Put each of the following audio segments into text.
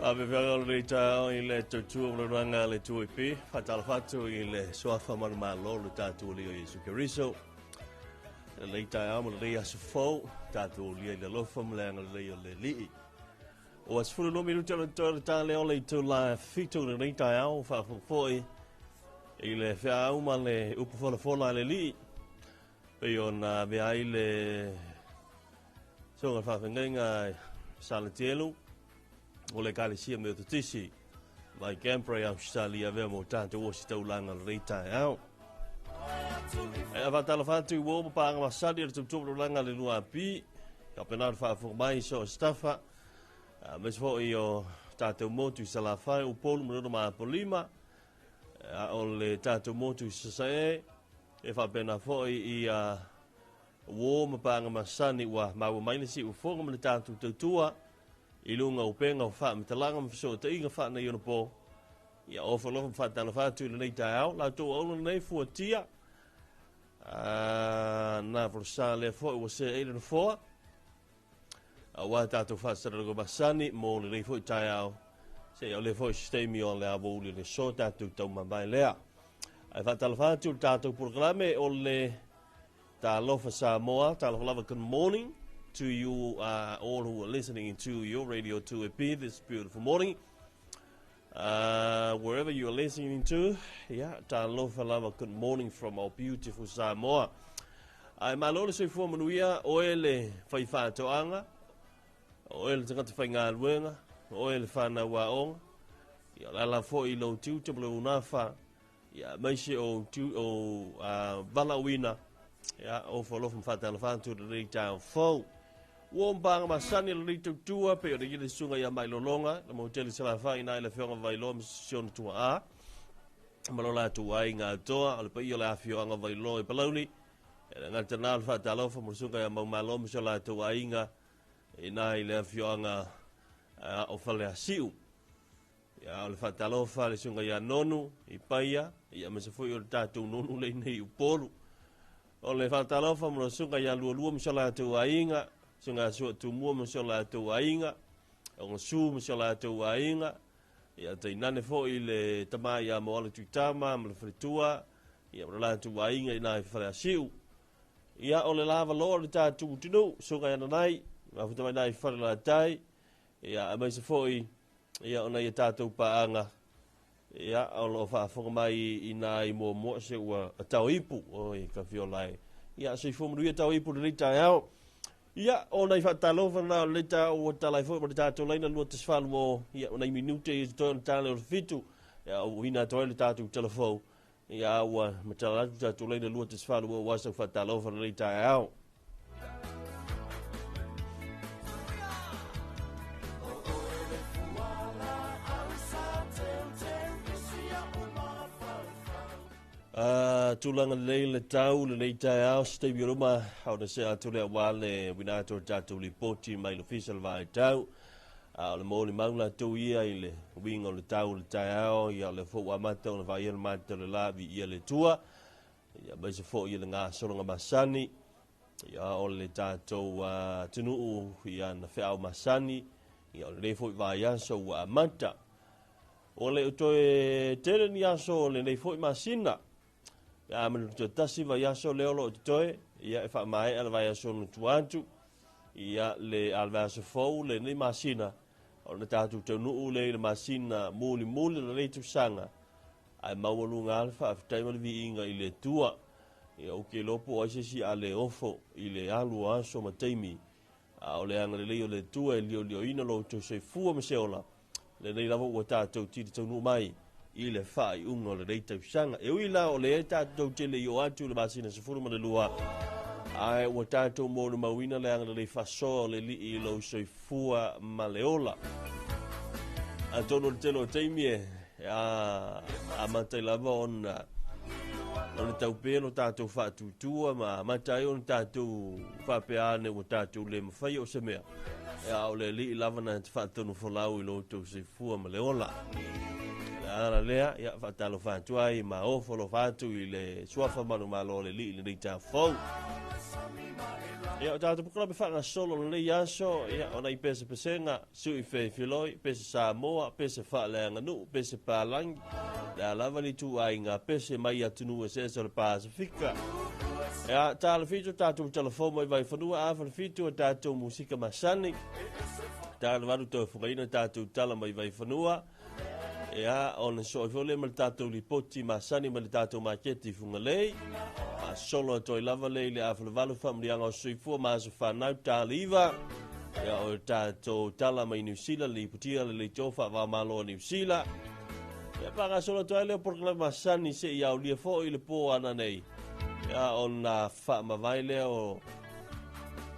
Avevanga le tau I le tutu le ranga le tuipi, fatalfatu I le soafa malo le tatu le Yesu Keriso. Le tau mo le asfo, tatu le lofa mlanga le li. O as fulu no minuto le tale ole to la fito le tau fa foi. Il fa uma le upo fola le li. Pe ona be ai le so fa fenga salatielu. O le kalesia me tisi mai campre au stali avemo tanto o sta ulanga rita au e avata la fatu wo pa nga sadi le tutu ulanga le lua pi ka penar fa mai so stafa mes fo io tato motu sala fa u polu mo ma polima o le tato motu sa e fa pena fo I wo ma pa nga masani wa ma mai si u fo mo le tato tutua I lunga upenga o wha mitalanga mfiso te inga wha na iona po. Ia ofa lofa mwha tana whātu le nei tai au. La tō aula nei fua tia. Nā whorasa lea fo I wase eile na foa. Wā tātou whāsara rago masani mō le nei fo I tai au. Se au le fo I sistemi o le awoli le so tātou tau mamai lea. Ai whātala whātu le tātou programme o le Talofa Samoa. Talofa lava good morning to you all who are listening to your Radio 2EP this beautiful morning. Wherever you are listening to, Talofa lava good morning from our beautiful Samoa. Ai malolo se fo manuia o ele fai whātoanga, o ele tangata whai ngā luenga, o ele whāna waonga, ia lala fo I lo tiu te blau unawha, ia maise o valawina, ia o whalofa mwhatala whātu le rei tāo fau. Wombanga masani le rito tua pe o le sunga ia mai lolonga na moteli sala fa ina ile fionga vai lo mission tua a malola tu ai nga toa le pe ile afio anga vai lo e palauli nga tanal fa talofa mo sunga ia mau malo misala tu ai nga ina ile afio anga o fale asiu ya le fa talofa le sunga ia nonu I paia ia me se foi o tatu nonu le nei upolu o le fa talofa mo sunga ia luo misala tu ai nga sunga so tu mo la tu ainga o su mo la tu ainga ia te nane fo I le tama ia mo le tutama mo le fritua ia la tu ainga ina fa siu ia o le lava lo le tatu tunu sunga ia nai ma fu tama nai fa la tai ia mai se fo ia ona ia tatu paanga ia o lo fa fo mai ina I mo se wa tau ipu o ka fiolai ia se fo mo ia tau ipu le tai au Ia, o nei whatalofa na le ta o talai fo mo le tātou leina lua te swalu o ia o nei minute I toa tale o le fitu ia o ina toa le tātou telefou ia ua matala tātou leina lua te swalu o wasa whatalofa na le ta au tulanga le tau le nei tai au ste biruma au na se atu le wale winato tatu li poti mai lo official vai tau le moli maula tu ia I le wingo le tau le tai au ia le fo wa mata le vai le mata le lavi ia le tua ia ba se fo ia le nga solonga masani ia o le tatu tunu ia na fe au masani ia le fo vai aso wa mata o le to tele ni aso le nei fo masina ya me to tasi va ya so leolo toe ya fa mai al va ya so no tuantu ya le al va so fo le ni masina o le tatu te no le masina muli le tu sanga ai mawulu ngal fa tai mo vi inga I le tua ya o ke lopo o si ale ofo I le alu aso matemi o le anga le tua lio ina lo to se fu me seola le nei lavo o tatu ti te no mai I le fai ungo le reita usanga e uila o le tātou tele I o atu le masina se furu le lua ai o tātou mo le mawina le anga le faso le li I lo soifua maleola a tono le telo teimie a matai lava ona o le tau pēno tātou whātutua ma matai o le tātou whapeane o tātou le mawhai o se mea o le li lava na te whātono whalau I lo tau soifua maleola Ana lea ia fatalo fatu ai ma ofolo fatu I le suafa manu malo le li le ta fo Ia o tātou pukula me whanga solo le yaso, ia o nei pese pesenga, sui fe filoi, pese Samoa, pese whaaleanga nu, pese pālangi, la lava ni tu ai ngā pese mai atunu e se le Pasifika. Ia tāle fitu tātou telefomo i vai whanua, awhana fitu a tātou musika masani, tāle waru tau whakaina tātou tala mai vai whanua, ia o na so i fole ma le tātou lipoti masani ma le tātou maketi fungalei, solo toi lava le le afle valu famlianga o suifua maso whanau tāliva ia o tātou tala mai New Zealand li putia le tofa wa malo New Zealand ia panga solo toi leo proklama sani se ia o lia fo i le po ana nei ia o na wha mawai leo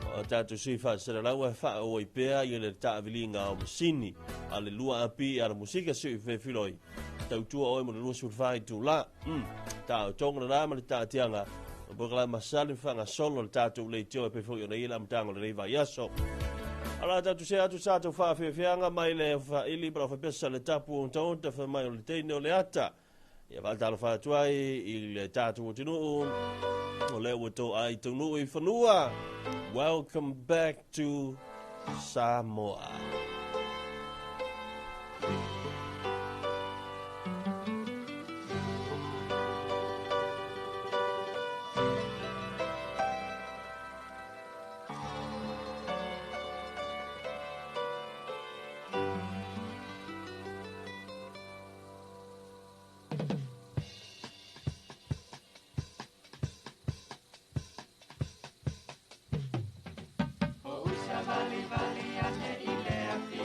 o tātou suifa sera laua wha o i pēa i le tāwilinga o masini a le lua api a la musika sui whewhiloi tautua oi mo le lua surfai tu la tā o tonga na rama le tātianga o bukala masali whanga solo le tātou le tio e pefo i o nei ila mtango le reiva yaso ala tātou se atu tātou whawhiawhianga mai le ili bra whapesa le tapu o taonta wha mai o le teine o le ata ia whaltalo whatuai i le tātou o tinu o le wato ai tunu i whanua. Welcome back to Samoa. Vali ane ile afi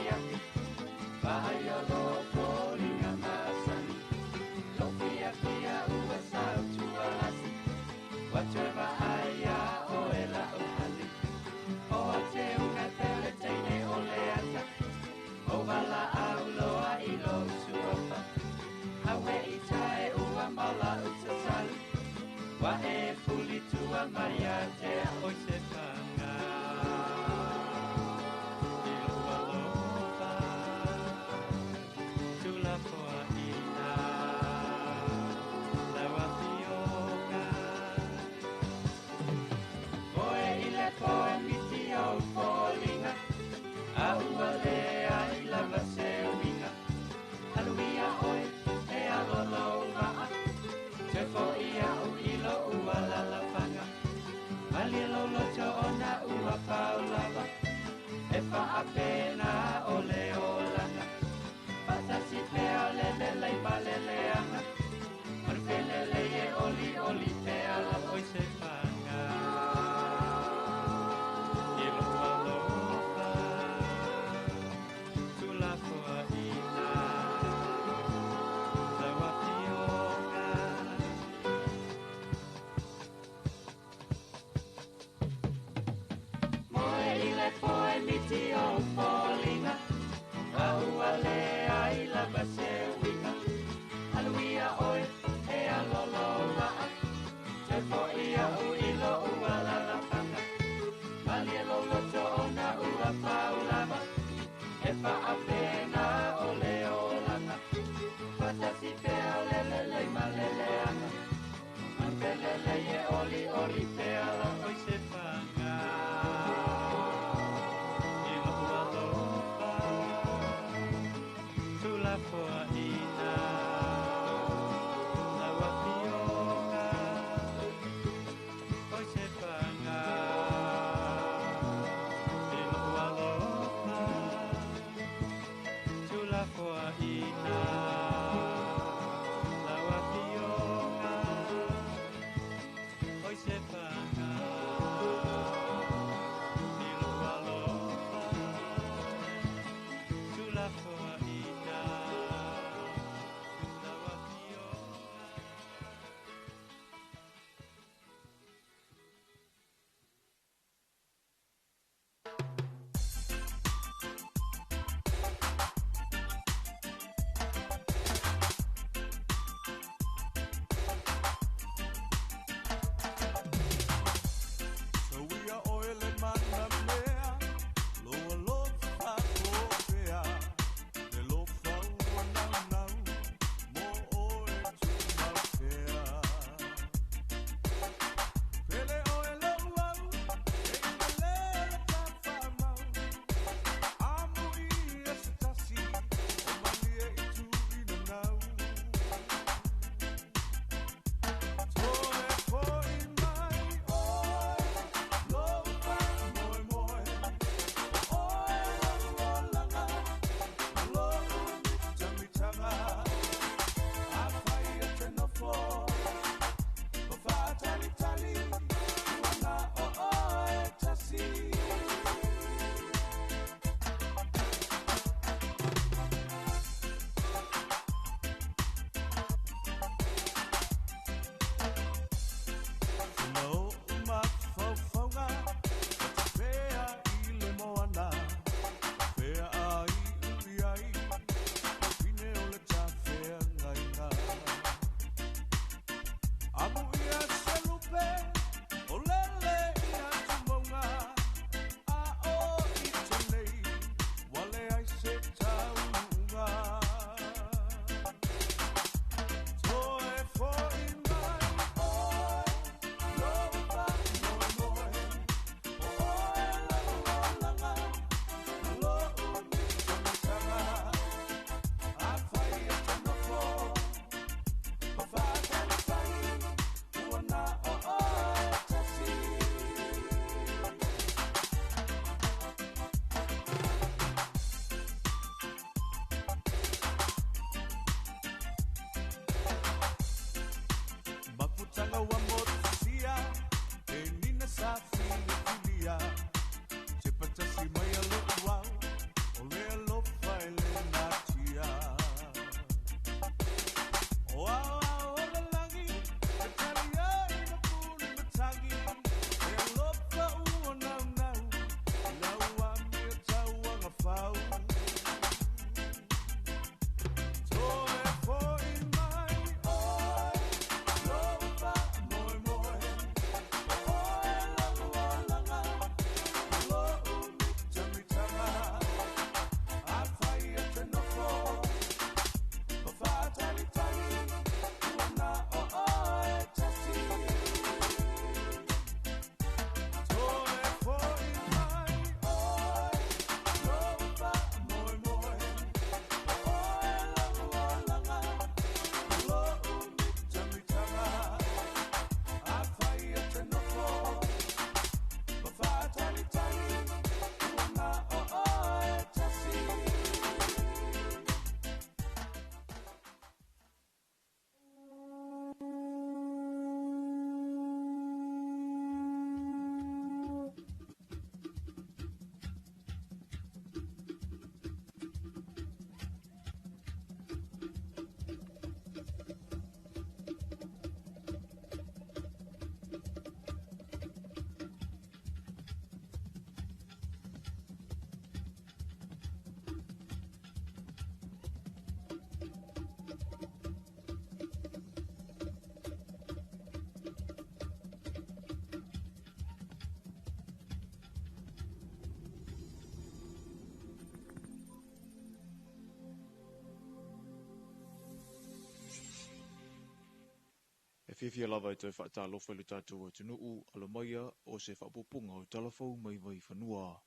fia lava e te whaatalofa i le tātou atunuu alamaia o se whaapopunga o talafou mai whanua.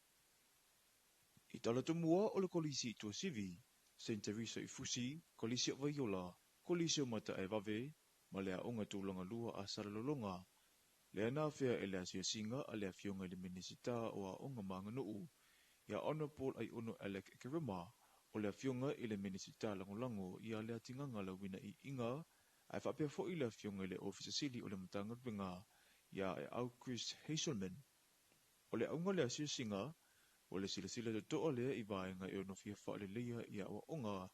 I talatumua o le kolisi i tua sivi, St. Teresa i fusi, kolisi o vaiola, kolisi o mata e vave, ma lea unga tūlanga lua a saralolonga. Lea nā whea e lea sia singa a lea fionga i le minisita o a unga manganuu. Ia Honour Paul ai uno Alec Kerima, o lea fionga i le minisita langolango i a lea tinganga la wina i inga, ai whapea fo i lea fionga i le ofisa sili o le matangatwinga, ia e au Chris Hazelman. O le aunga lea sia singa, o le sila to toa lea i vaenga e ono fia wha le leia i a o unga,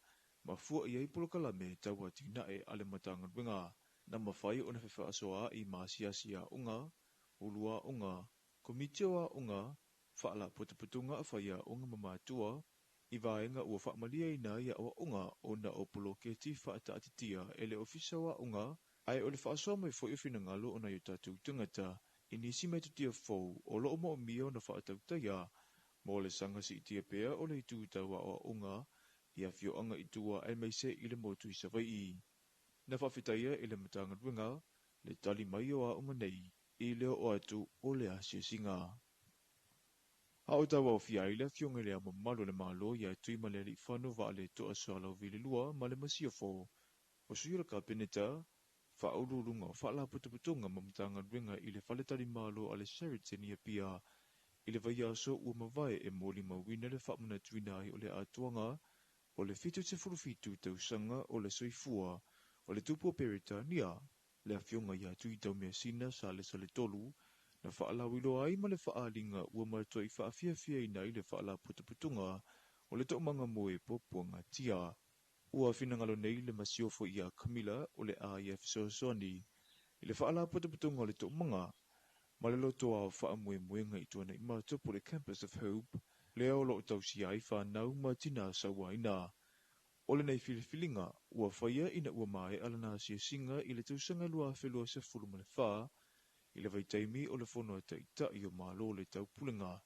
ma fua i eipolo kalame taua tinae ale matangatwinga, na mawhai o na whewha asoa i maasiasi a unga, ulua unga, komitio a unga, whaala putuputunga a whaia unga mamatua, i vaenga ua whaamalia i nā ia o unga o na opolo ke ti whaata atitia e le ofisa wa unga, ai o le whaasoa mai fo i whina ngalo o na yutatu tungata, i nisi mai tutia fau o lo mo o mio na whaatautaya, mo le sanga si itia pea o le itu tawa o unga, ia fio anga itua ai mai se i le motu i savai i. Na whawhitaia i le matangatwinga, le tali mai o a unga nei, i leo o atu o le asia singa. Hao tawa o fia i le fionga le ama malo le malo ia tui ma le li whanu wa le toa soala o vile lua ma le masio fo. O suira ka peneta, whaururunga o whaala putuputunga ma matangatwinga i le whaletari malo a le Sheraton ia pia, i le vai aso ua mawai e mōli mawina le whamana tuina ai o le atuanga, o le fitu te furufitu tausanga o le soifua, o le tupu o Peritania, le afionga ia tui tau mea sina sa le tolu, na whaalawilo ai ma le whaalinga ua maratoa i whaafia ina i le whaala putuputunga, o le to'omanga moe popuanga tia. Ua finangalo nei le masiofo ia Camilla o le AIF Soasoni, i le whaala putuputunga o le to'omanga, ma le loto a whaamuemuenga i tuana i maratopo le Campus of Hope, lea o lo tausi ai whanau ma tina sawaina. O le nei filifilinga, ua whaia ina ua mai alana sia singa i le tausanga lua whelua se fulu ma le wha, i le vaitaimi o le whono ta ita i o malo le taupulinga.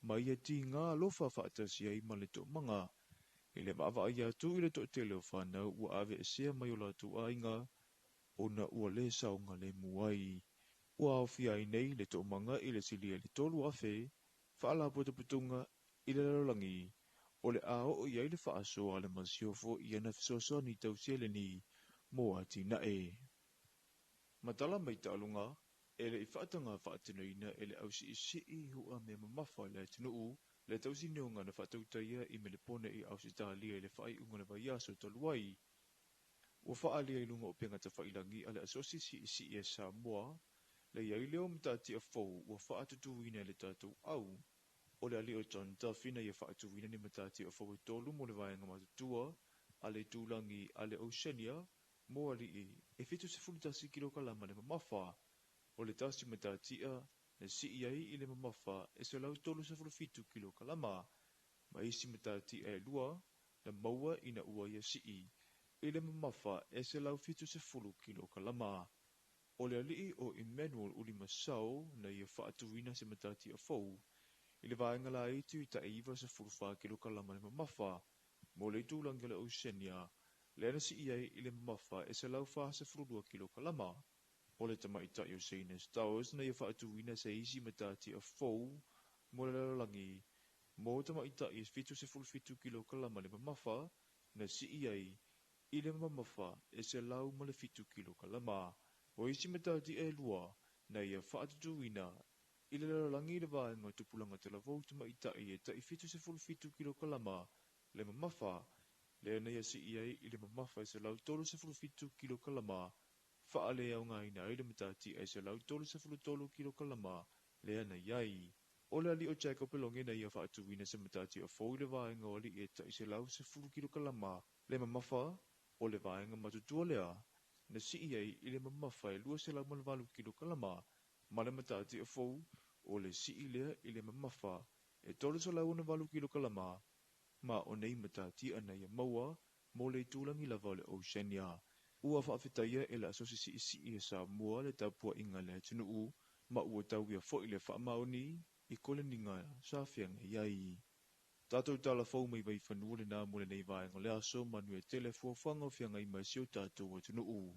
Ma ia ti ngā lofa whaatasi ai ma le to'omanga, i le maava ai atu i le to'atele o whanau ua ave e sea mai o la tu ainga, o na ua le saunga le muai. Ua au fia i nei le to'omanga i le silia le tolu afe, whaala putuputunga i le lalangi, o le ao o iai le whaaso a le masiofo i ana fisosoni tausiele ni, mo ati na e. Matala mai ta'alunga, e le i whaatanga whaatinoina e le ausi i hua me mamafa le atinuu, le tausi neunga na whaatautaia i me le pone i ausi tahalia i le whai ungana vai aso taluai. Ua whaalia i lunga o pengata whailangi a le asosi si e Samoa, le iai leo mtati a fau ua whaatutuina le tātou au, o le ali o John Duffy na ia whaatutuina ni mtati a fau e tolu mo le vaenga matutua, a le tūlangi a le Oceania, mo ali e fitu se fulutasi kilo kalama le mamafa, o le tasi matatia na si iai i le mamafa e se lau tolu se fulufitu kilo kalama, ma isi matatia e lua, na maua ina ua ia si i le mamafa e se lau fitu se fulu kilo kalama. O le alii o Emmanuel Ulimasau na ia whaatuina se matati a fau, i le vaenga la itu i ta eiva se fulfa kilo kalama le mamafa, mo le tūlanga le Oceania, le ana si iai i le mamafa e se lau wha se fulua kilo kalama. O le tamaita i o Seinas Towers na ia whaatuina se isi matati a fau, mo le lalangi, mo tamaita i fitu se fulfitu kilo kalama le mamafa, na si iai i le mamafa e se lau ma le fitu kilo kalama. O isi matati e lua, na ia whaatutuina, i le lalangi le vaenga tupulanga te lavou tamaita i e ta i fitu se fulfitu kilo kalama, le mamafa, le na ia si iai i le mamafa e se lau tolu se fulfitu kilo kalama, whaale au ngai na i le matati e se lau tolu se fulutolu kilo kalama, le ana iai. O le ali o Jacob Pelonge na ia whaatutuina se matati a fau i le vaenga o li e ta i se lau se fulu kilo kalama, le mamafa, o le vaenga matutua lea, na si iai i le mamafa e lua se lau malvalu kilo kalama, ma le matati a fau, o le si ilea i le mamafa, e tolu se lau na valu kilo kalama, ma o nei matati ana ia maua, mo le tūlangi lava o le Oceania. Ua whaafetaia e le asosi si e Samoa le tapua inga le atunuu, ma ua tau ia fo i le whaamaoni, i kole ninga sa whianga iai. Tātou tala fau mai vai whanua le nā mole nei vaenga le aso manu e tele fuafanga o whianga i mai sio tātou atunuu.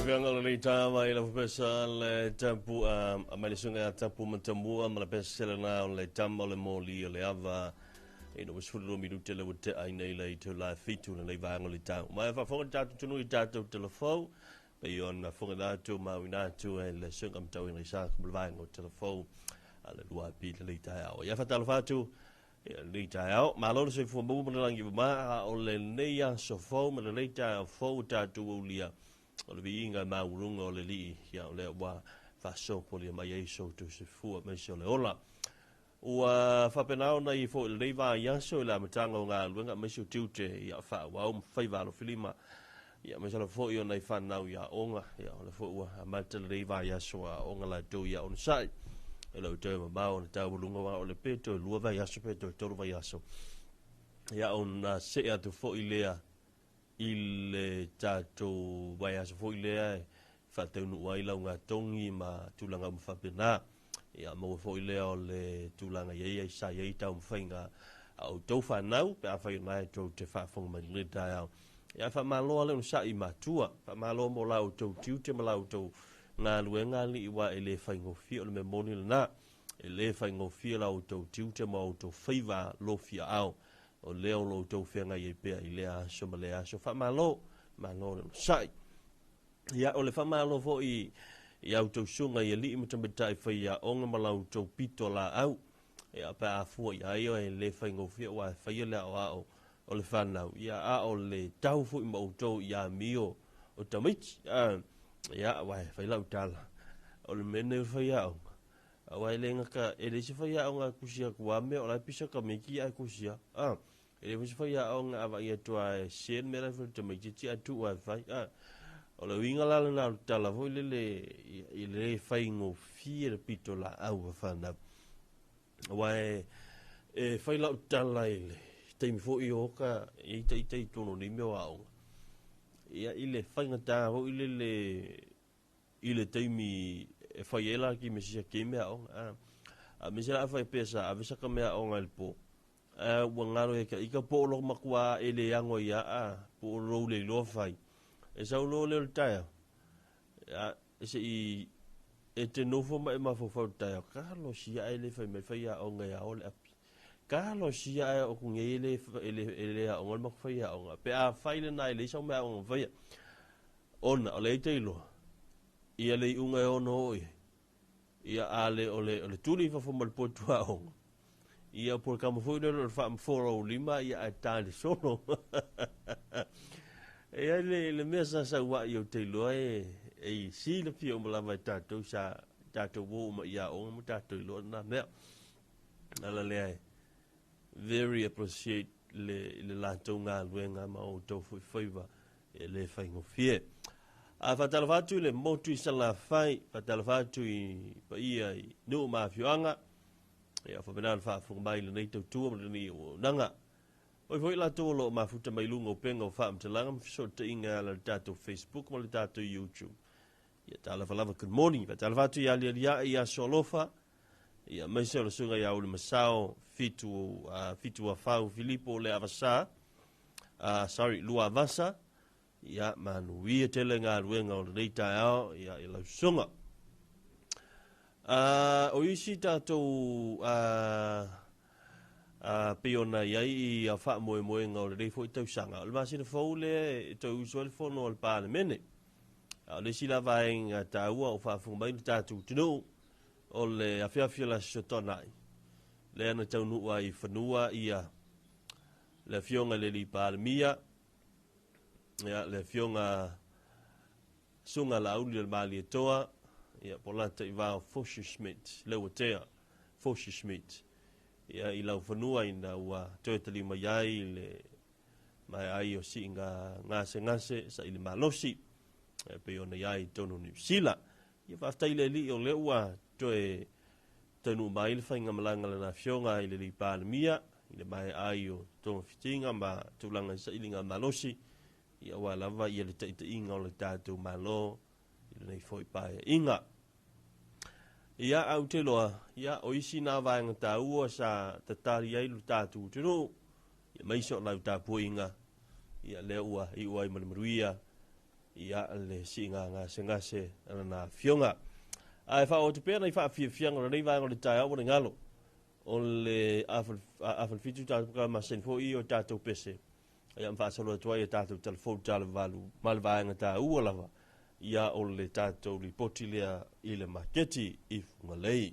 Fianga le tama ila pesa le tampu amalisunga tampu mantamua mala pesa na le tama le moli le ava ino wasfulu mi dute le wote ai nei le to la fitu le vanga le tama ma fa fonga tatu tunu i tatu telefon pe yon na fonga datu ma wina tu le sunga mtau ina isa ku vanga telefon ala lua pi le tao ya fa talofa tu le tao ma lo se fu mo mo langi ma o le neia so fo ma le tao fo tatu ulia o le vinga maurunga o le li ya o le wa fa so po le mai so tu se fu me so le ola ua fa penao na I fo le va ya so la matanga nga luenga me so tute ya fa wa o fai va lo filima ya me so le fo yo na fa na ya onga ya le fo wa ma te le va ya so onga la do ya on sai e lo te ma o le tau lunga wa o le peto lu va ya so peto to va ya so ya on se ya tu fo ilea il tato vai as foi le fa te no wai la nga tongi ma tulanga mfa pena ya mo foi le o le tulanga ye sa ye ta mfinga au to fa nau pe fa mai to te fa fong ma le da ya fa malo le sa I matua fa malo mo la to tiu te ma to nga luenga li wa ele fa ngo fi o le memoni na ele fa ngo fi la to tiu te ma to favor lo fi au o leo lo tau whenga I pea I lea so ma lea so whamalo sai ia o le whamalo fo I au tau sunga I li imatametai whai a onga malau tau pito la au ia pa a fua ia io e le whaingo whia wa whai lea o ao o le whanau ia a o le tau fo I mautou ia mio o tamit ia wai whai lau tala o le mene whai au wai lenga ka e le si whai au ngā kusia kuame o la pisa ka meki ai kusia e was fa ya on ava ia tua sen mera fo te mai ti atu wa fa o le winga la na tala vo le fai ngo fier pito la au fa na wa e fai la tala ile te mi fo I oka I te tono ni me wa o ia ile fai ngata ho ile te mi e fai ela ki me sia ke me o a me sia fa pesa a visa ka me o ngal po wangaro e ka ika po lo makua ele yango ia po lo le lo fai e sa lo le taia se I e te nofo mai ma fo fo taia kalo sia ele fai me fai ya o nga o le api kalo sia o ku ngele ele o ngol mak fai ya o pe a fai le nai le sa me o fai ona o le te lo ia le unga o no ia ale o le tuli fa fo mal po tua o ia por kama foi no fa foro lima ia atali solo ia le mesa sa wa yo te lo e si le pio mala vai tato sa tato wo ma ia o mo tato lo na me ala le very appreciate le la tonga luenga ma o to foi favor e le fai ngo fie a fatal fatu le motu sa la fai fatal fatu I pa ia no ma fianga ia fa bena fa fu mai le nei tu mo ni o nanga oi foi la to lo ma futa mai lungo penga fa am telanga so te inga la tato Facebook mo le tato YouTube ia tala fa lava good morning fa tala tu ia ia solofa ia mai se lo sunga ia o le masao fitu a fau Filipo le avasa sorry lua vasa ia manu ia telenga luenga o le nei tao ia la sunga o isi tatou peona iai a wha moe ngā o le fo I tau sanga. O le masi na fau le tau usual fono o le pāle mene. O le sila vai ngā tāua o whaafunga mai ni tātou tino o le awhiawhia la sotonai. Le ana tau nua I whanua ia le fionga le li pāle mia. Le fionga sunga la auli le mali e toa. Ia polata I vao Foshi Schmidt, lewa tea, Foshi Schmidt. Ia I lau whanua ina ua toetali mai ai le mai ai o si ngase sa ili malosi. Pe ona iai tono New Zealand. Ia whaftai le li o lewa toe tonu mai le whainga malanga le na fionga I le li pālemia. I le mai ai o tono fitinga ma tūlanga sa ili ngā malosi. Ia wa lava ia le taita inga o le tātou malo. I le nei foi pae inga. Ia au te loa, ia o isi nā vāenga tā ua sa tatari ai lu tātou tino, ia maiso lau tā puinga, ia lea ua I ua I manamaruia, ia le singa nga sengase na fionga ai fa o te pena i fa fianga nei va ngol tai o ngalo o le afal fitu ta ka ma sen fo i o tato pese ia fa solo to ia tato telefon tal valu mal va nga ta u lava ia o le tato ripoti le i le maketi if ngalei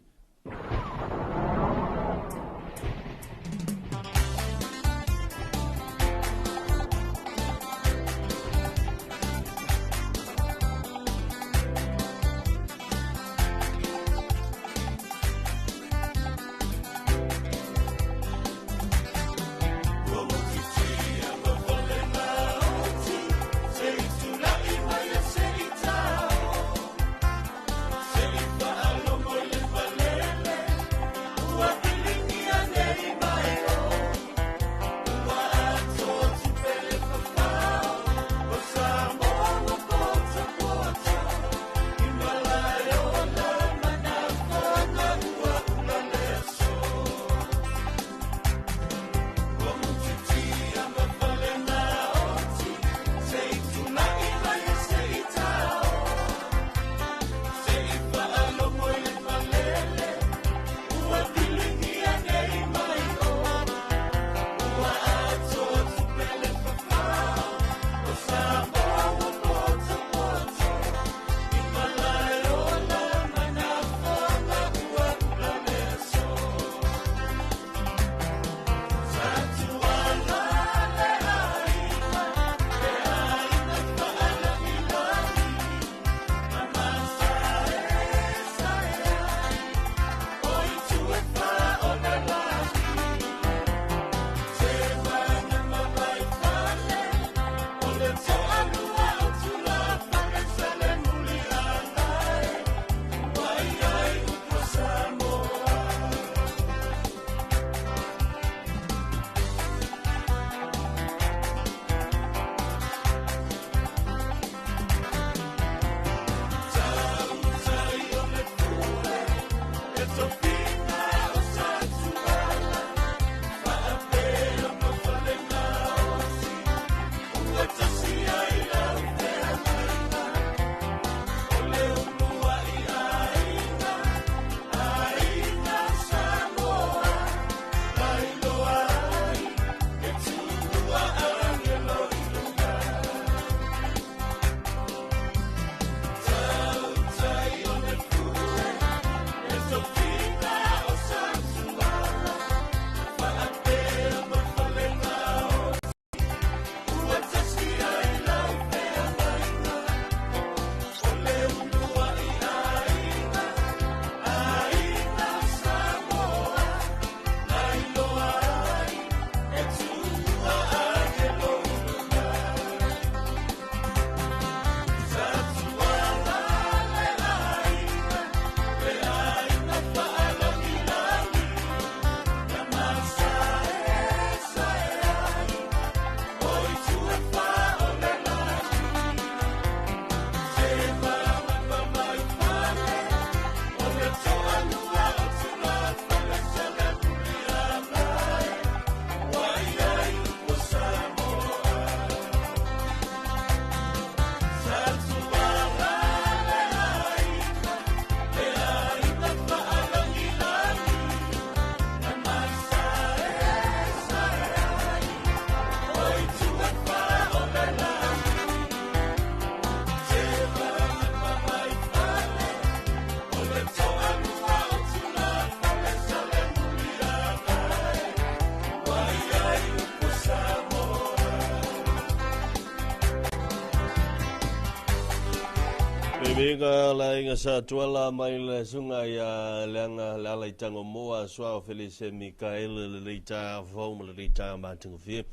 Venga la inga sa tuala mai le sunga ya langa la lai tango moa swa Felice Mikael le leita vom le leita matingo fi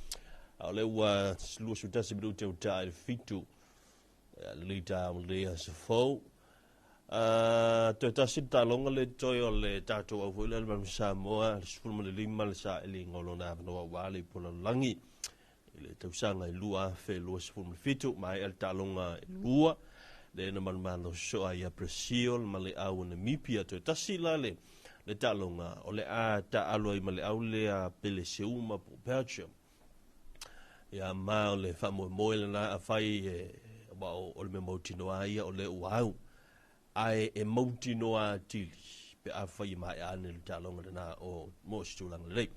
ale wa lu suta se bidu te uta fitu le leita le se fo to ta sita longa le toyo le tato o le mam Samoa sul le lima le sa le ngolona no wali pola langi le tausanga lua fe lu se fitu mai el talonga lua le na malmalo so ai Brazil male au na mipia to tasila le talonga o le a ta aloi male au le a pele seuma po Belgium ya ma le famo moile na a fai wa o le mautinoa ia o le uau ai e mautinoa tili pe a fai mai ane le talonga na o mo stulanga le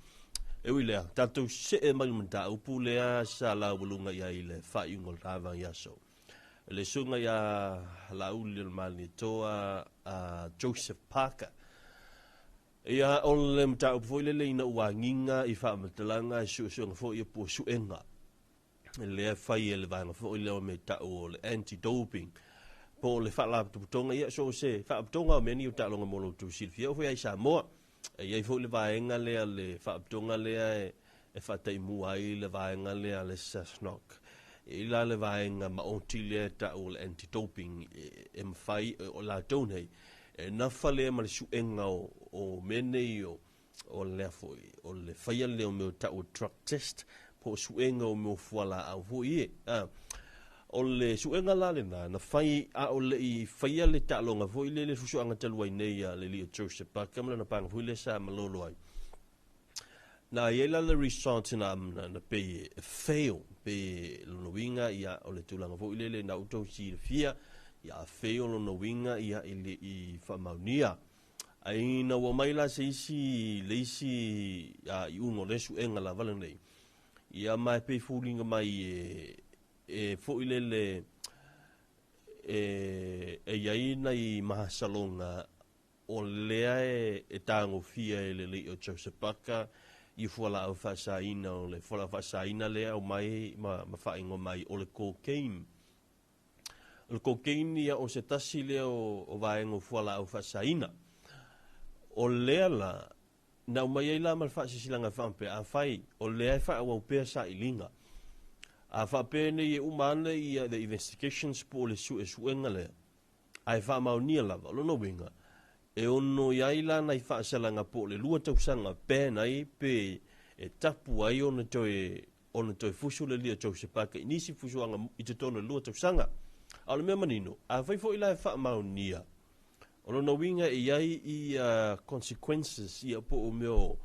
e wi le tatu se e mai mta upu le a sa la bulunga ia ile fai ngol rava ia so le sunga ia la uli le mali toa Joseph Parker ia o le mta upu le ina uanginga i fa matalanga su fo ia po suenga le fai le vanga fo le o me ta o le anti-doping po le fala tonga ia so se fa tonga me ni ta longa molo tu Silvia fo ia Samoa ia fo le vaenga le fa tonga le e fa tai mu ai le vaenga le Sasnok ila le vaenga ma onti le ta o le anti-doping e mfai o la tonei e na fale ma le suenga o mene o le fo o le fai le o me ta o drug test po suenga o mo fuala au fu ie o le suenga la le na fai a o le i fai le talonga fu ile le fusu anga telu ai nei le li Joseph Parker na pang fu le sa malolo ai na ye la le resort na pe fail pe lo winga ia o le tulanga fu ile le na auto si fia ia fail lo winga ia ile i fa maunia ai na wo mai la se si le si i uno le suenga la vale nei ia mai pe fulinga mai e fo ile ia nei mahasalonga o lea e tango fia le o Joseph Parker i fuala au fasaina o le fuala fasaina lea o mai ma faingo mai o le cocaine ia o se tasi lea o vaengo fuala au fasaina o lea la na mai la mal fa silanga fampe a fai o le fa o pe sa ilinga a fa pe ne umane ia the investigations police su engale ai fa ma ni la lo no winga e ono ia ila na fa silanga po le lua tau sanga pe nai pe e tapu ai ona toi fusu le lia tau se pa ke nisi fusu anga i te tona lua tau sanga al me manino a fai fo ila fa ma ni o no winga e ai i consequences ia po o meu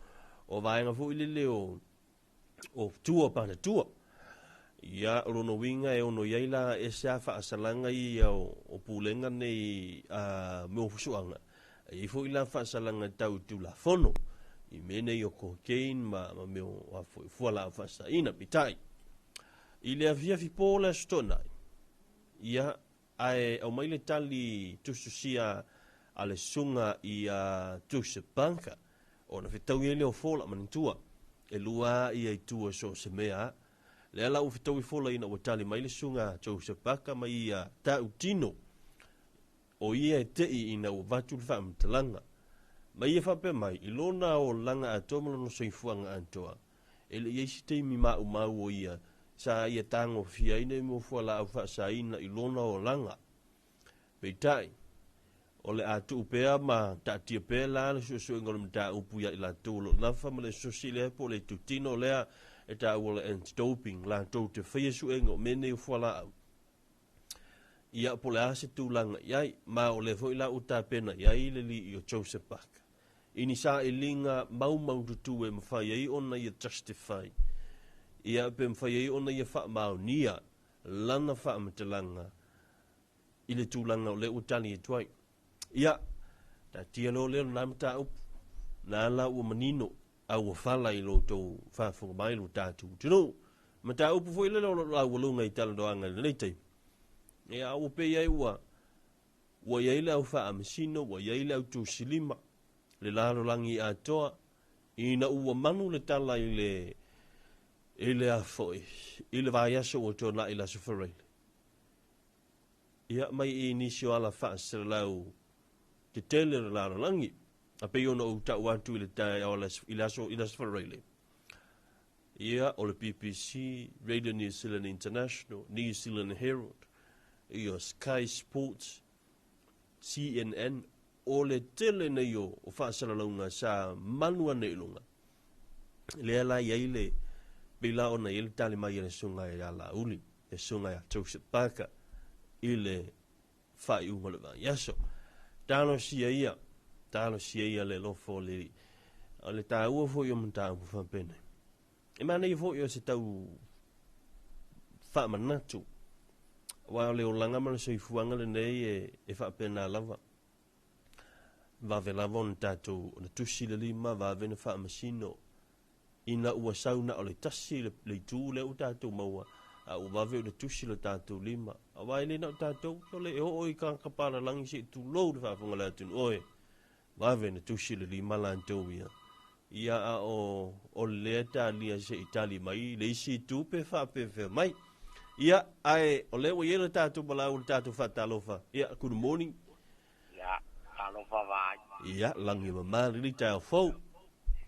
o vaenga fu ile leo o tua pana tua ia o no winga e ono iaila e sa fa asalanga i o pulenga nei meu fusuanga i fu ila fa asalanga tau tu la fono i mene i o cocaine ma meu a fu la fa sa ina pitai ile avia fi pola stona ia ai o mai le tali tu susia ale sunga i Joseph Parker o na fitau ele o fola manitua e lua i ai tua so se mea le ala u fitau i fola ina o tali mai le sunga Joseph Parker mai ta utino o ia te ina o vatu fa mtalanga mai e fape mai i lona o langa atomo no soifuanga antoa ele yesi te mi ma o ia sa ia tango fia ina mo fola au fa sa ina i lona o langa peitai o le atu pea ma tatia pea la le susu ngol mta upu ya ila tolo na fa le susi le po le tutino le e ta wole anti-doping la to te fia su ngo mene u fola ia po le ase tulanga iai ma o le foi la uta pena iai le li o Joseph Parker ini sa ilinga mau tu e mfai ai ona ia justify ia pe mfai ai ona ia fa mau nia lana fa mtelanga ile tulanga o le utani e tuai ia ta tia lo le na mta up na la u manino au fala i lo to fa fu mai lo tatu tino mta up foi le lo la u lunga i tala do anga le tei ia u pe ia wa ia ile au fa amsino wa ia ile au tu silima le la lo langi a toa ina u manu le tala ile a foi ile va ia so to na ila so for ia mai inisio ala fa se lau te tele la langi a pe ona o ta wa tu le ta o ila so really ia o le BBC Radio New Zealand International New Zealand Herald ia Sky Sports CNN o le tele nei o fa se launga sa manua nei lunga le ala ia ile bila ona ile tali mai le sunga ya la uli le sunga ya Joseph Parker ile fa i umole va yaso talo sia ia le lo fo le ta u fo yo mta fu fa pene e mana i fo yo se tau fa manatu wa le o langa ma le soifuanga le nei e fa pena lava va ve lava on tatou na tusi le lima va ve na fa masino ina ua sauna o le tasi le tu le o tatou maua a u va ve na tusi le tatou lima a vai le na tatou o le o i ka kapara langi si tu lo de fa fonga la tun oe va ve na tusi le lima la tou ia a o le talia se itali mai le si tu pe fa pe fe mai ia ai o le o yele tatou bala o tatou fa talofa ia good morning ya talofa vai ia langi mama li ta fo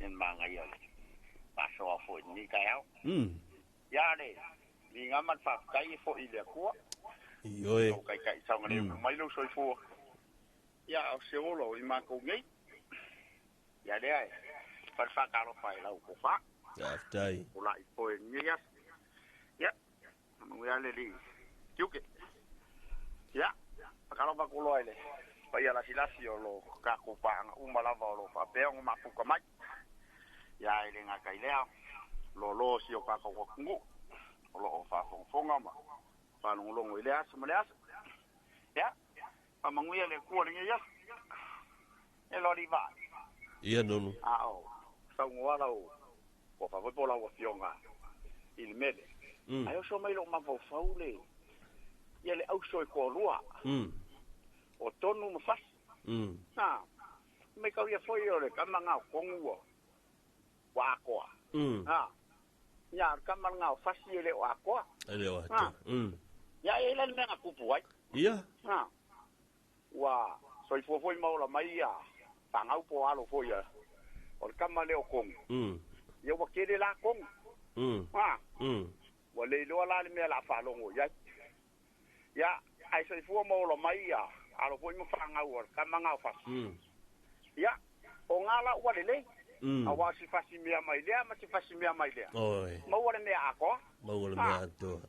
en manga yo pa so fo ni kaya ya le ni ngamat fa kai fo ile ko iyo e kai sa ngale mai lo so fo ya o se olo i ma ko ngai ya le ai pa fa ka lo fa la ko fa ya tai ola i fo ni ya ya mo ya le li yuke ya ka lo ba ko lo ile pa ya la silasi o lo ka ko pa uma lava o lo fa pe o ma pu ka mai ya ile nga kai lea lo si o ka ko ngu o lo fa fonga ma pa lo lo ile as ma le as ya pa mangu ya le ko le ya e lo li va ia nonu o sa ngwa la o fa po la o fionga il mele ayo so mai lo ma fo faule ya le au so ko lua o tonu mo fas me ka ia foi o le kamanga kongu wa ko ya kamanga fas ile wa ko ele o ya ile le nga kupu ai ia wa so i foi mau la mai ya pangau po alo foi ya o kamale o kongu ya wa kele la kongu wa le lo la le me la fa longo ya ai so i foi mau la mai ya alo foi mo fanga o kamanga fas ya o ngala wa le awa si fasi mia mai le ma si fasi mia mai le oi mo wa me ako mo le me to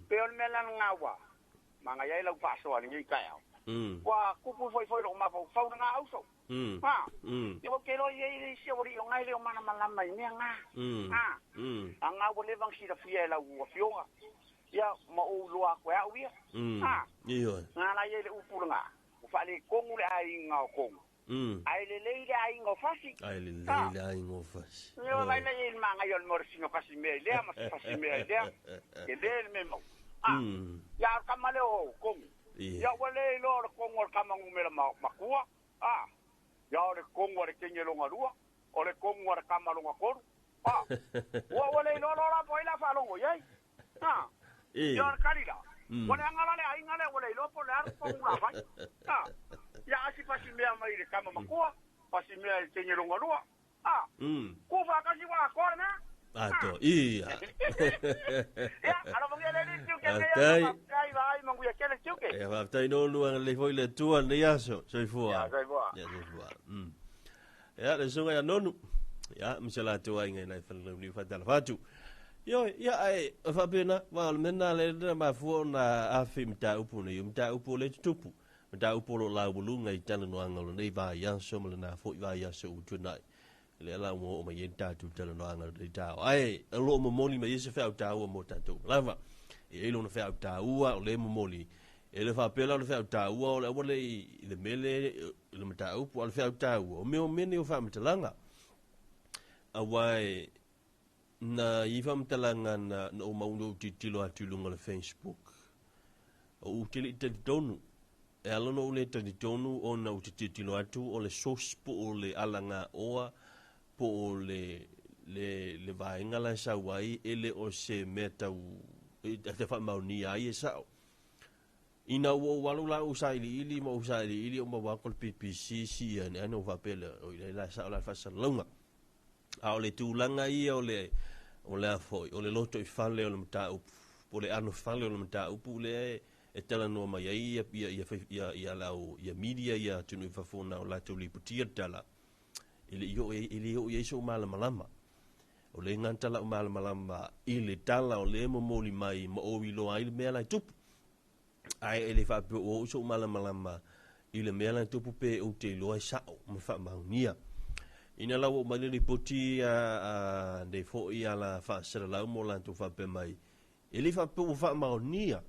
pe on me lan ngawa manga ya la fa so ani ka ya wa kupu foi lo ma fa nga au so yo ke lo ye si o ri o ngai le o mana mala mai me nga anga wo le vang si da fie la wo fionga ya ma o lo a kwa wi iyo nga la ye le upu nga o fa le kongu le ai nga kongu ai le ai nga fasi ai le ai ngo fasi yo la ye manga yo mo si no kasi me le ma fasi me le ke le me mo ya kamale o kongu ya wale lo kongu kamangu me ma makua ya le kongu le kenyelo ngarua o le kongu le kamalo ngakoro wa wale lo la poila fa longo ye ya kalila wala ngala le ai ngale wale lo po la kongu la fa ya asi pasi me mai le kama makua pasi me le kenyelo ngarua ku fa kasi wa ko na to ia ya ala mo le ni tu ke ya kai vai mo ya kele tu ke ya va tai no lu le foi le tua le yaso so fu ya so fu ya le sunga ya nonu ya msela tu ai ngai na fa ni fa dal fatu yo ya ai fa pena va mena le ma fu na afi mta upu ne mta upu le tupu mta upu lo la bulu ngai tala no angalo nei va ya so mo na fo va ya so tu nai le la mo ma yenta tu tala no angalo le ta ai lo mo moli ma yese fa ta o mo tanto lava e lo no fa ta o le mo moli e le fa pela le fa ta o le le mele le mta upu al fa ta o me o mene o fa mtalanga awai na ifa mtalanga na o mauno titilo atulunga le Facebook o utili te donu e alono le te donu o na titilo atu o le sospo o le alanga oa po o le vaenga la sa wai ele o se meta u te fa mauni ai sa ina wo walu la usaili ili mo usaili ili o ma ko PPC si ana va pele o la sa la fa salonga a le tulanga i o le foi o le loto i fale o le mta upu po le ano fale o le mta upu le e tala no mai ia la ia media ia tunu fa fona o la tu li putia tala ile yo yeso mala malama o le ngantala o mala malama ile tala o le mo moli mai mo o ilo ai me la tupu ai ele fa o so mala malama ile me la tupu pe o te lo ai sa mo fa maunia ina la o mali ripoti a de fo ia la fa sera la mo la tu fa pe mai ele fa pe o fa maunia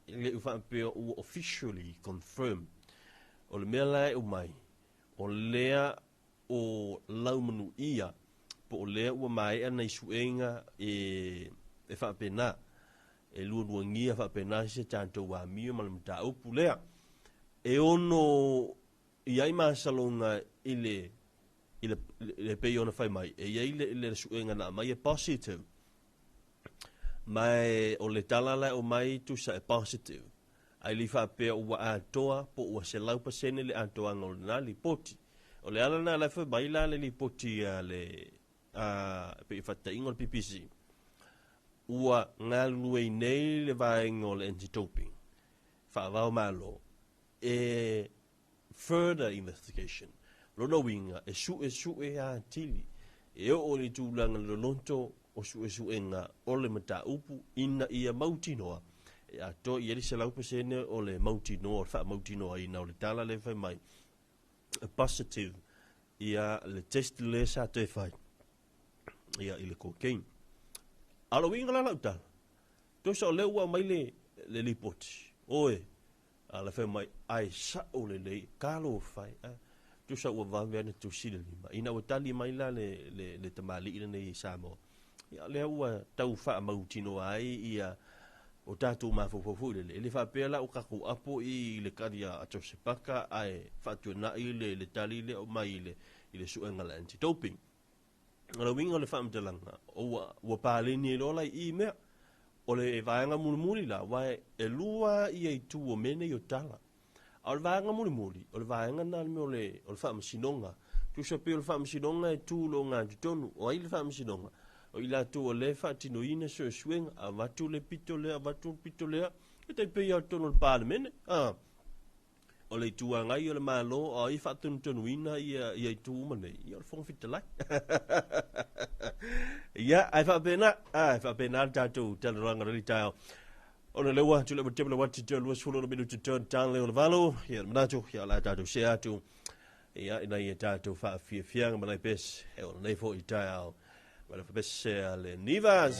le ufa pe o officially confirm o le mea lai o mai o lea o laumanu ia po o lea ua mai ana i suenga e fa pena e lua ngia fa pena se tanto wa mi ma le mta upu lea e ono iai masalonga ile pe ona fai mai e iai le suenga na mai e positive mai o le talala o mai tu sa e positive ai li fa pe o a toa po o se lau pasene le atoa ngol na li poti o le ala na la fa mai la le li poti le pe fa ingol PPC ua ngalu e nei le vai ngol anti-doping fa va malo e further investigation lona winga e su e a tili e o li tūlanga le lonto o su e nga o le mata upu ina ia mautinoa e a to i se lau pasene o le mautinoa fa mautinoa ina o le tala le fai mai a positive ia le test le sa te fai ia i le cocaine alo winga la lauta to sa le ua mai le lipoti oe ala fai mai ai sa o le kalo fai tu sa ua vave ana tu sila lima ina ua tali mai la le tamali ina nei Samoa ia le ua tau fa mautino ai ia o tatu mafofofu le fa pela o kaku apo i le karia ato sepaka ai fa tu na i le tali le o mai le suenga la anti-doping ala winga le fa mtalanga o pale ni lo la i me o le vaanga mulmuli la wa e lua i tu o mene yo tala al vaanga mulmuli o le vaanga na me o le fa msinonga tu sa pe o fa msinonga e tu lo nga tonu o ai le fa msinonga o ila tu o le fa tino ina so swing a vatu le pitole a vatu pitole e te pe ya tonu pa le mene o le tu anga i o le malo o i fa tonu ina i tu mane i o fong fitala ya ai fa pena tatu talanga ri tao ona lewa tu le tebla wat tu le sulo le minutu turn down le valo ya manato ya la tatu share tu ya ina ia tatu fa fianga mai pes e ona nei fo i tao ma fa pes le nivas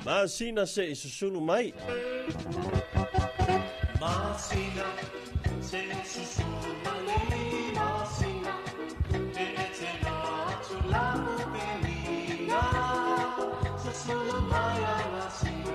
ma sina se susulu mai ma sina se susulu mai ma sina te na tu la benia susulu mai ma sina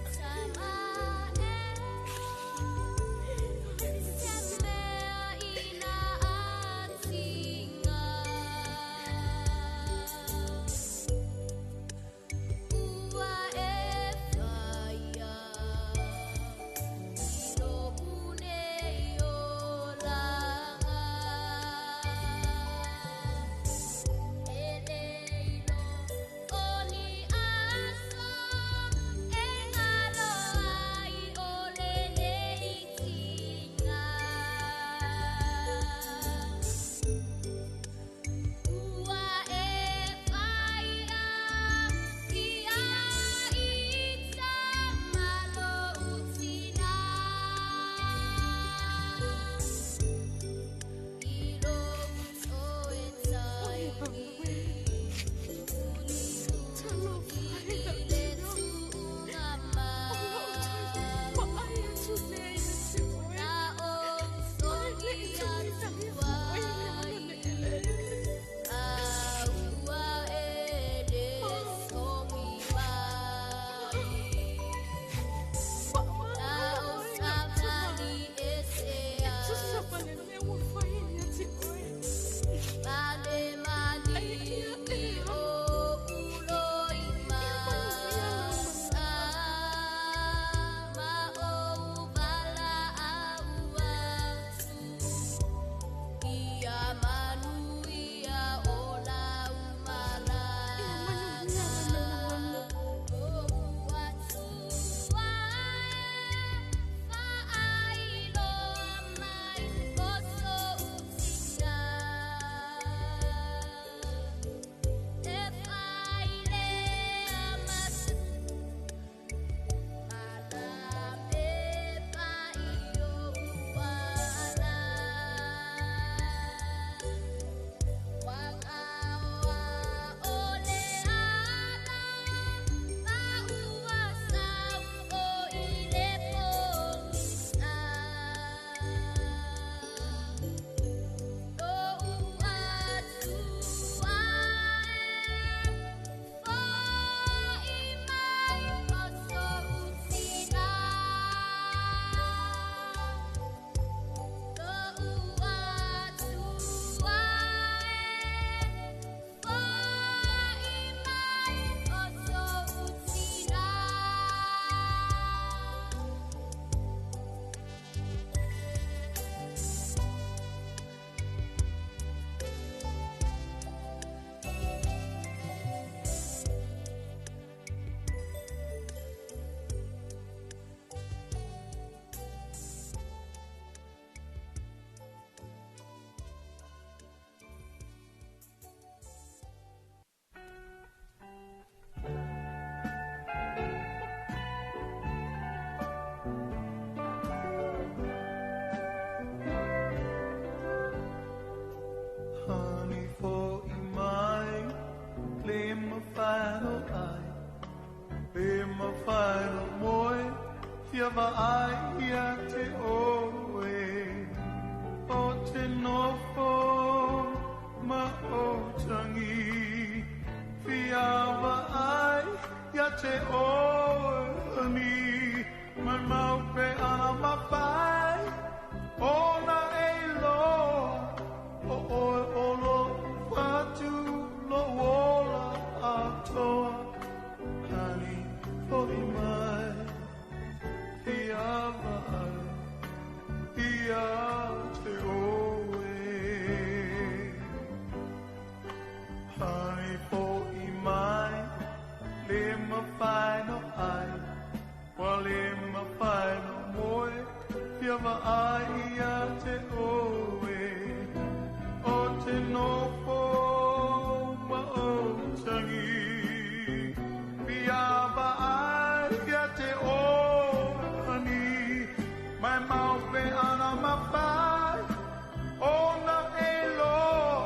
Sama Piava aia te oe o te nofo ma o tangi Piava aia te oe ni mai mau pe ana mapai ona e loa o oe olo watu lo wola atoa hani hoi mai Piava ia te oe Hai po i mai le mawhai no ai Wa le mawhai no moe Piava ia te oe O te nofo ma o tangi Piava ia te oe Mai mau pe ana mawhai Ona e loa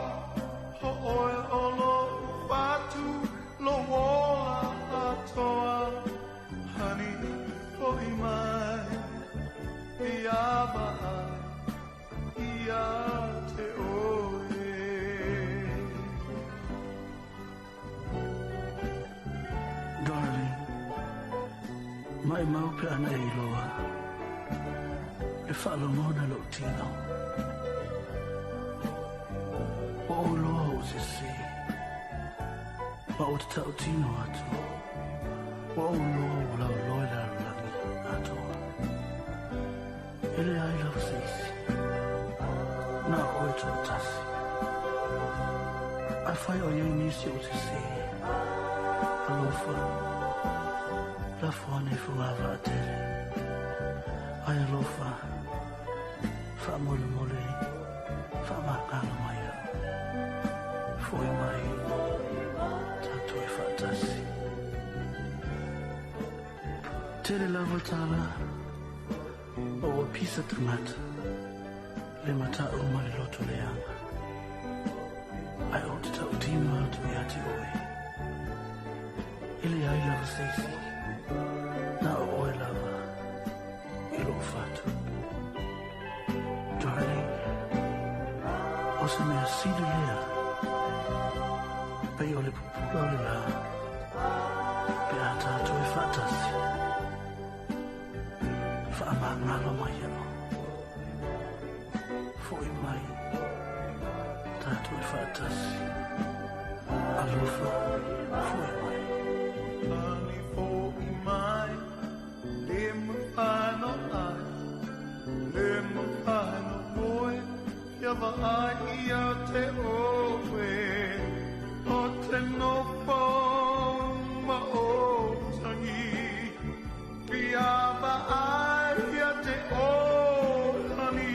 Ho oe olo watu Lo wola atoa Honey, hoi mai Piava ia te oe Darling, mai mau pe ana e loa E whaalomona lo tino O loa o se si Ma o te tau tino atu O loa o lau loa la rangi atoa Ele ai lau se isi Na oe tau tasi Ai whai o iei nisi o te si Alofa La fuane fuava a tere Ai alofa Fa mole mole Fa makana mai Foi mai Tato e fatasi Tere lava tala O a pisa tamata Le mata o mali loto le anga Ai o te tau tino atu e ate oe Ele ai lava seisi Na o oe lava Ilo fatu Darling O se mea sidu lea Pei o le pupula o le la Pe a tātou e whatasi Whaama ngalo mai alo Foi mai Tātou e whatasi Alofa Foi mai Ani fo i mai Le mawhano ai Le mawhano moe Piava ia te oe O te nofo ma o tangi Piava ia te oe Hani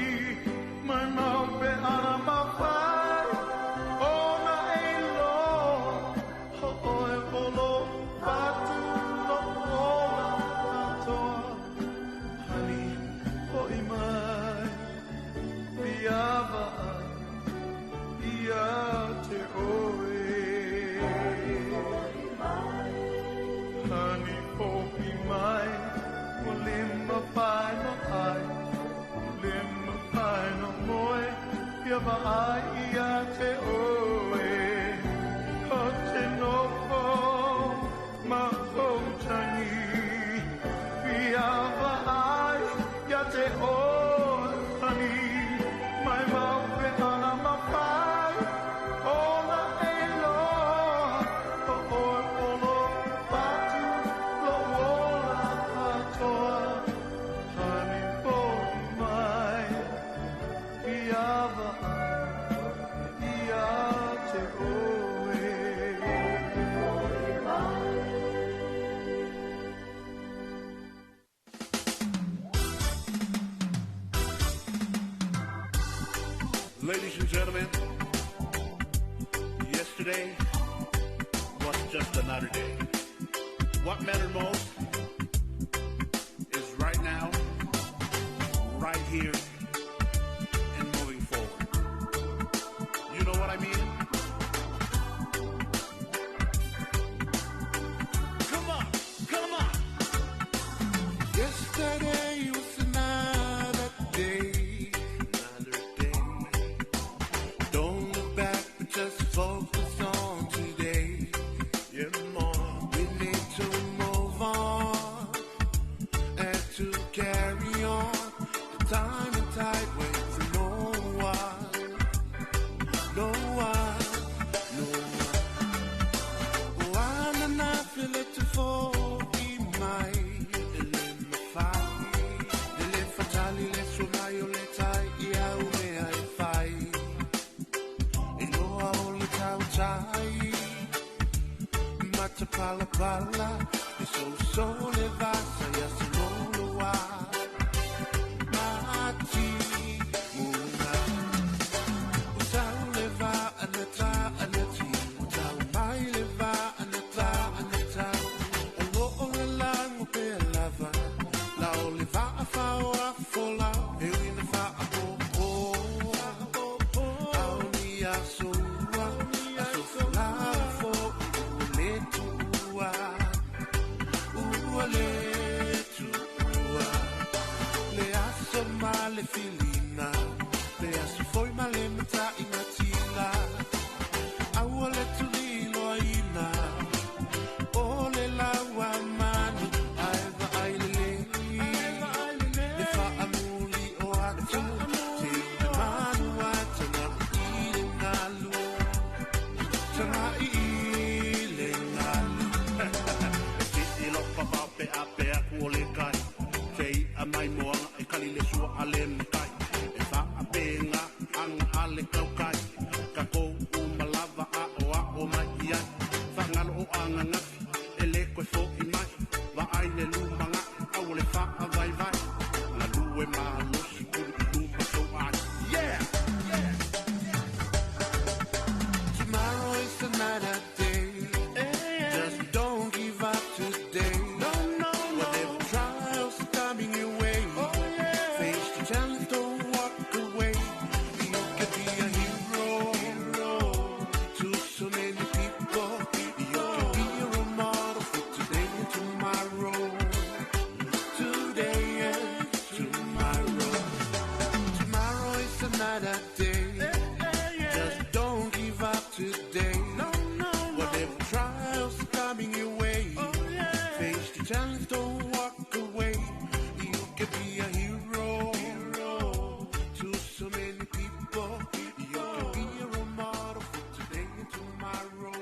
mai mau pe ana mawhai Ona e loa Ho oe olo Watu lo ola atoa Hani hoi mai Piava ia te oe Hani hoi mai O lima whai no ai Lima whai no moe Piava ia te oe Ko te nofo ma o tangi Piava ia te oe Hani mai mau pe ana mawhai Ona e loa O oe olo watu Lo wola atoa Hani hoi mai Piava ia te oe Ladies and gentlemen, yesterday was just another day. What mattered most is right now, right here, and moving forward. You know what I mean? Come on, come on! Yesterday te pala pala e so le vasa ia se loa mati una o tau le va anata anati o tau mai le va anata anata o o le lango pe lava la o le va a fa o a fola e wina fa a po au ni a so la fo le tua le tua le aso male filina le aso foi male mata inatila au le tulilo ina o le lawa manu aiva aile le fa amuli o atu te manu atu na ile nalu tana ile nalu e lo papa pe ape a kuole kai fei a mai moa e kali le sua ale kai e fa a penga ang ale kau kai ka ko u malava a o mai ia fa ngalo o anga e le ko fo i mai va ai le lu manga au le fa a vai vai la lu e ma lo si ku lu ma so ai yeah tomorrow is another day just don't give up today whatever trials coming your way face the challenge don't walk away you can be a hero to so many people you can be a role model for today and tomorrow tomorrow is another day just don't give up today whatever trials coming your way face the challenge don't walk away you can be a hero to so many people you can be a role model for today and tomorrow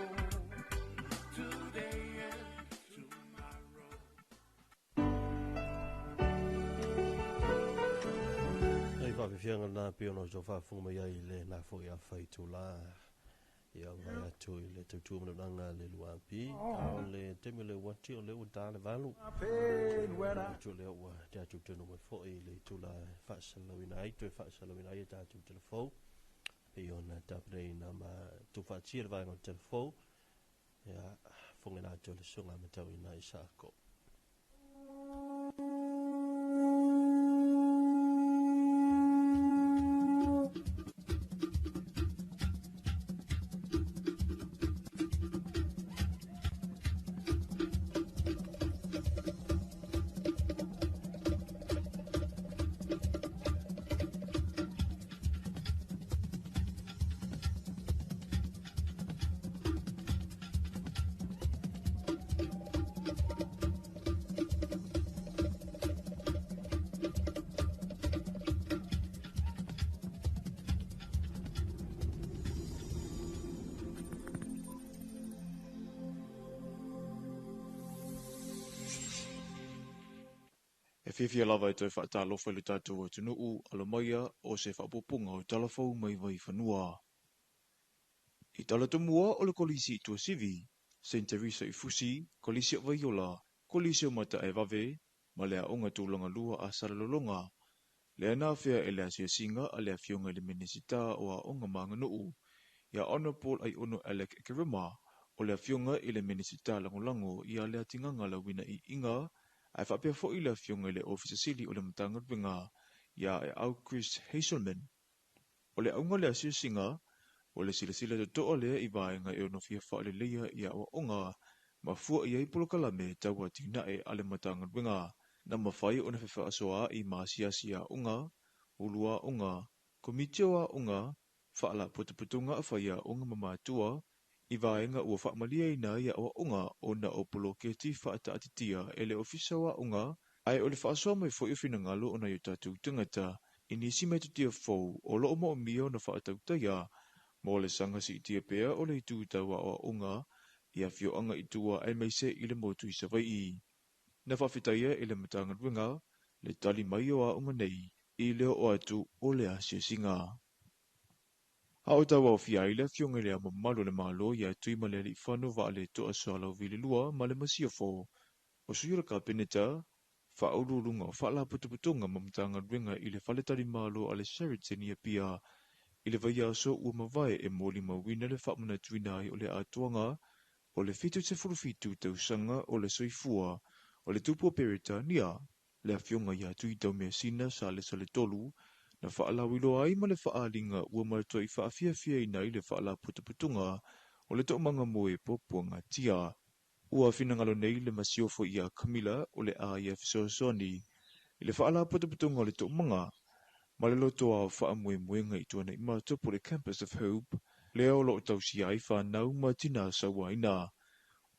Ai whawhiwhianga nā piono so whawhunga mai ai le nā fo ia whaitu la. Ia mai atu i le tautua mananga le luampi. O le temi le wati o le uta le valu. Tu le ua te atu tenu mai fo i le tula whaasalawina ai. Tu e whaasalawina ai te atu telefou. Pe ona taprei na ma tu whaatia le vai ngā telefou. Ia whunga nā tu le sunga matau i nā i sāko. E whiwhia lava e toi whaatalofa i le tātou o tunuu ala maia o se whaapopunga o talafou mai vai whanua. I talatumua o le kolisi i tua sivi, St. Teresa i fusi, kolisi o vaiola, kolisi o mata e vave, ma lea onga tūlanga lua a saralolonga. Lea nā whea e lea sia singa a lea fionga le minisita o a onga maanga nuu. Ia ona Paul ai ono Alec Kerema, o lea fionga i le minisita langolango i a lea tinganga la wina i inga, ai whapea fo i lea fionga i le ofisa sili o le matanga rwinga, ia e au Chris Hazelman. O le aunga lea sia singa, o le sila to toa lea i vaenga e ono fia wha le leia ia o onga, ma fua i ei polokalame taua tinae ale matanga rwinga, na mawhai o na whewha asoa i maasiasia unga, ulua unga, komitioa unga, whaala putuputunga a whaia unga mamatua, i vaenga ua whaamalia ina ia o unga o na o poloketi whaata atitia e le ofisawa unga, ai o le whaasoa mai fo i whina ngalo o na i tatu tangata, i nisi mai tutia fau o loo mo o mia o na whaatautaya, mo le sanga si itia pea o le itu tawa o unga, ia fio anga itua ai mai se i le motu i savai i. Na whawhitaia i le matanga rwinga, le tali mai o a unga nei, i leo o atu o le asia singa. Hao tawa o fia ile fionga le mamalu le malo ia tui ma le li whanu wa le to asala vili lua ma le masia fo. O suira ka peneta, wha aururunga o whala putuputunga mamtanga ringa i le whaletari malo a le Sheraton ia pia i le vai aso ua mawai e moli mawina le whamana tuina ai o le atuanga o le fitu te furufitu tausanga o le soifua o le tupua Peritania le afionga ia tui tau mea sina sa le tolu na whaalawilo ai ma le whaalinga ua maratoa i whaafia i nei le whaala putuputunga o le to'omanga moe popuanga tia. Ua finangalo nei le masiofo ia Camilla o le AIF Sosoni i le whaala putuputunga o le to'omanga ma le loto a whaamuemuenga i tuana i matopo le Campus of Hope le o lo tausi ai whanau ma tina sawaina.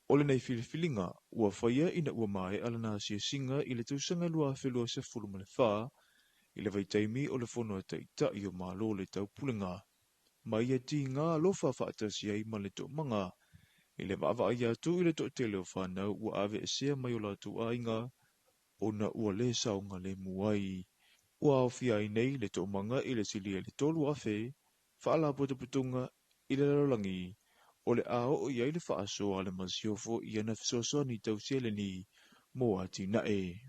O le nei filifilinga ua whaia ina ua mai alana sia singa i le tausanga lua whelua se fulu ma le wha i le vaitaimi o le whono ta i o malo le taupulinga. Ma ia ti ngā lofa whaatasi ai ma le to'omanga i le maava ai atu i le to'atele o whanau ua ave esea mai o latu ainga o na ua le saunga le muai. Ua au fia ai nei le to'omanga i le silia le tolu afe, whaala putuputunga i le lalangi o le ao o iai le whaasoa le masiofo i ana fisosoni tausele ni mo ati na e.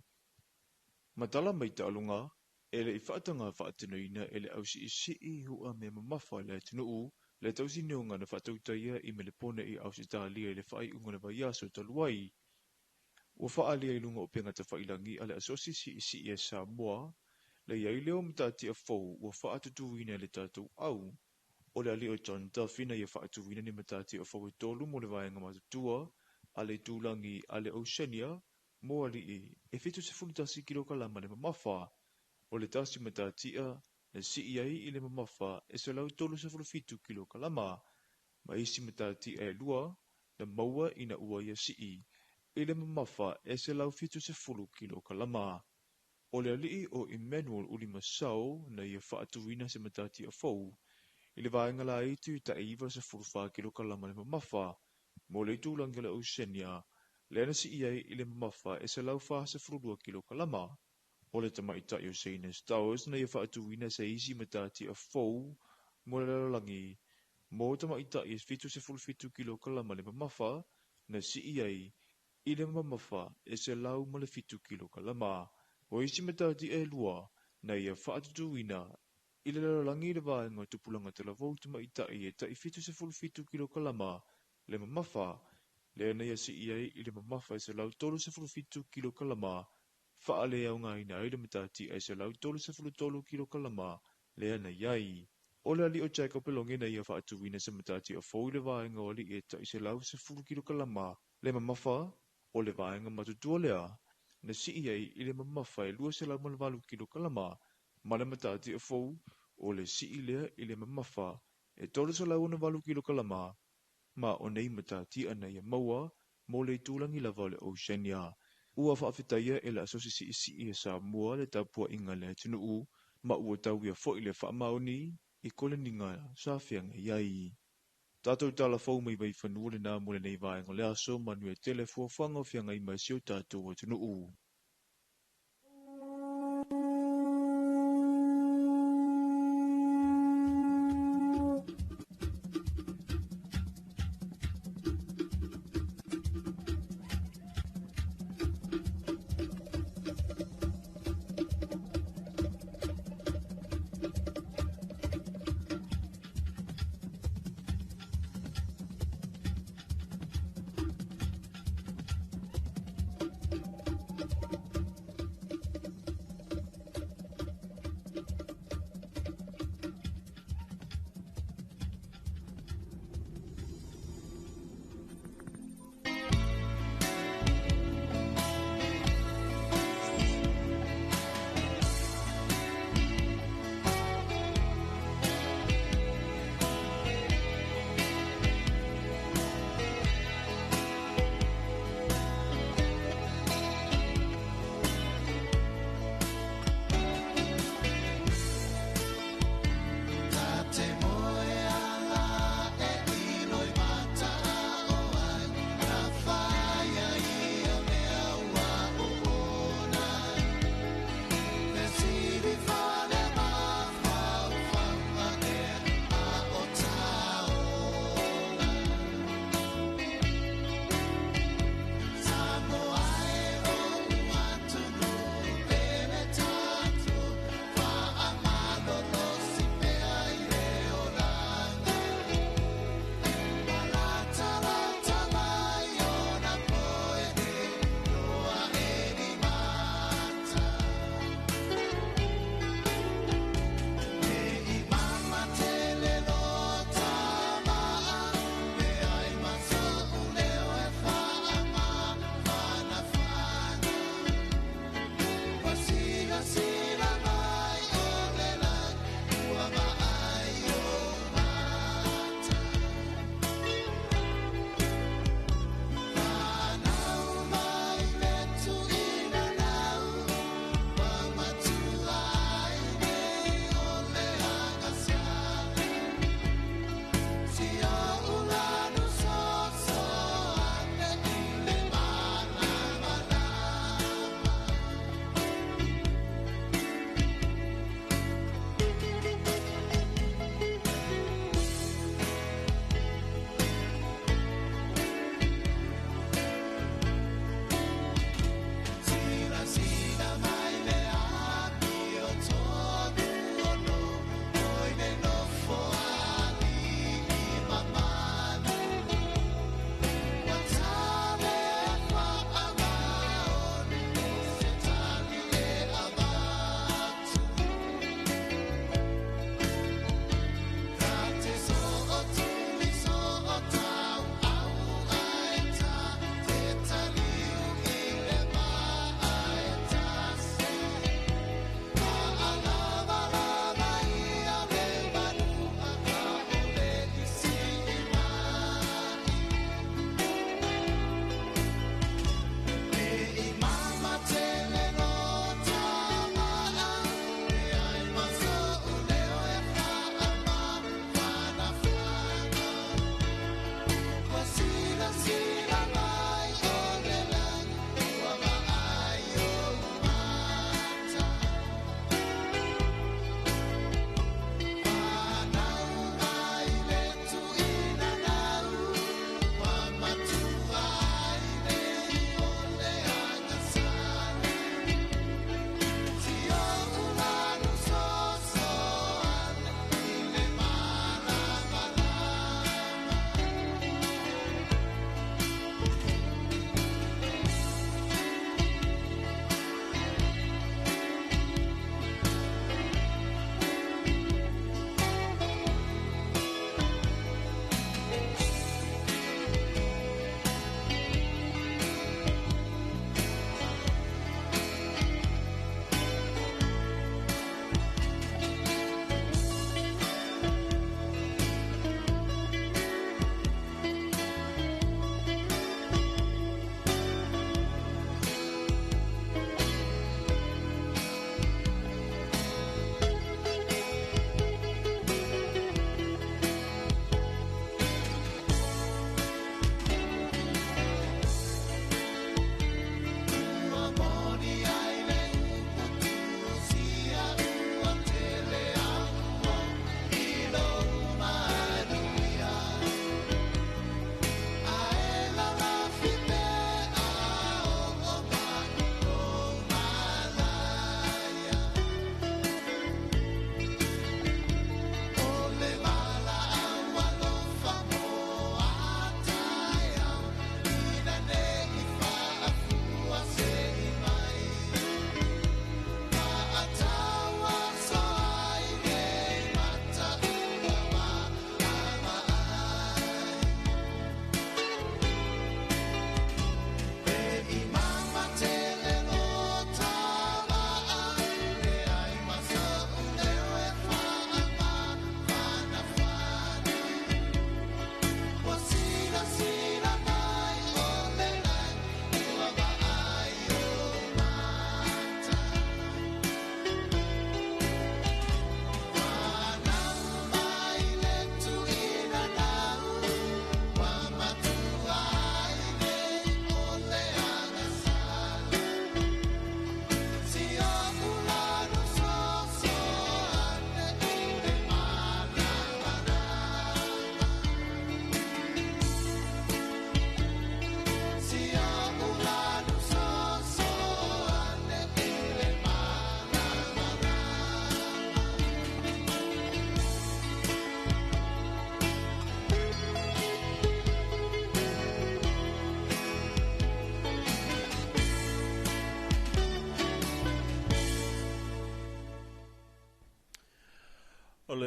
Matala mai ta alunga, e le i whaatanga whaatinoina e le ausi i hua me mamafa le atinuu, le tausi neonga na whaatautaia i me le pone i ausi talia i le whai unga le vaiaso taluai. Ua whaalia i lunga o pengata whailangi a le asosi si e Samoa, le iai leo mtati a fau ua whaatutuina le tātou au, o le ali o John Duffina ia whaatutuina ni mtati a fau e tolu mo le vaenga matutua, a le tūlangi a le Oceania, mo ali e fitu se fulitasi kilo kalama le mamafa, o le tasi matatia na iai i le mamafa e se lau tolu se fitu kilo kalama, ma isi matatia e lua, na maua ina ua ia i le mamafa e se lau fitu se kilo kalama. O le alii o Emmanuel Ulimasau na ia whaatuwina se matati a fau, i le vaenga la itu i ta iwa se fulfa kilo kalama le mamafa, mo le tūlanga le Oceania, le ana iai i le mamafa e se lau fa se fulua kilo kalama. O le tamaita i o Sainus Towers na ia whaatuwina se isi matati a fau, mo le lalangi, mo tamaita i fitu se fitu kilo kalama le mamafa, na iai i le mamafa e se lau ma le fitu kilo kalama. O isi matati e lua, na ia whaatutuina, i le lalangi le vaenga tupulanga te la vautu maita i ta i fitu se fitu kilo kalama, le mamafa, le ana ia iai i le mamafa e se lau tolu se fitu kilo kalama, whaale au ngai na i le matati e se lau tolu se tolu kilo kalama, le ana iai. O le ali o Jacob Pelonge na ia whaatuwina se matati a fau le vaenga o li e ta i se lau se kilo kalama, le mamafa, o le vaenga matutua lea, na iai i le mamafa e lua se lau malvalu kilo kalama, ma le matati a fau, o le lea i le mamafa, e tolu se lau na valu kilo kalama, ma o nei matati ana ia maua, mo le tūlangi lava le Oceania. Ua whaafetaia e la asosi e Samoa le tapua inga le atinuu, ma ua tau ia fo i le whaamaoni, i kole ninga sa whianga iai. Tātou tala fau mai vai whanua le nā mole nei vaenga le aso manu e telefua whanga o whianga i mai sio tātou atinuu.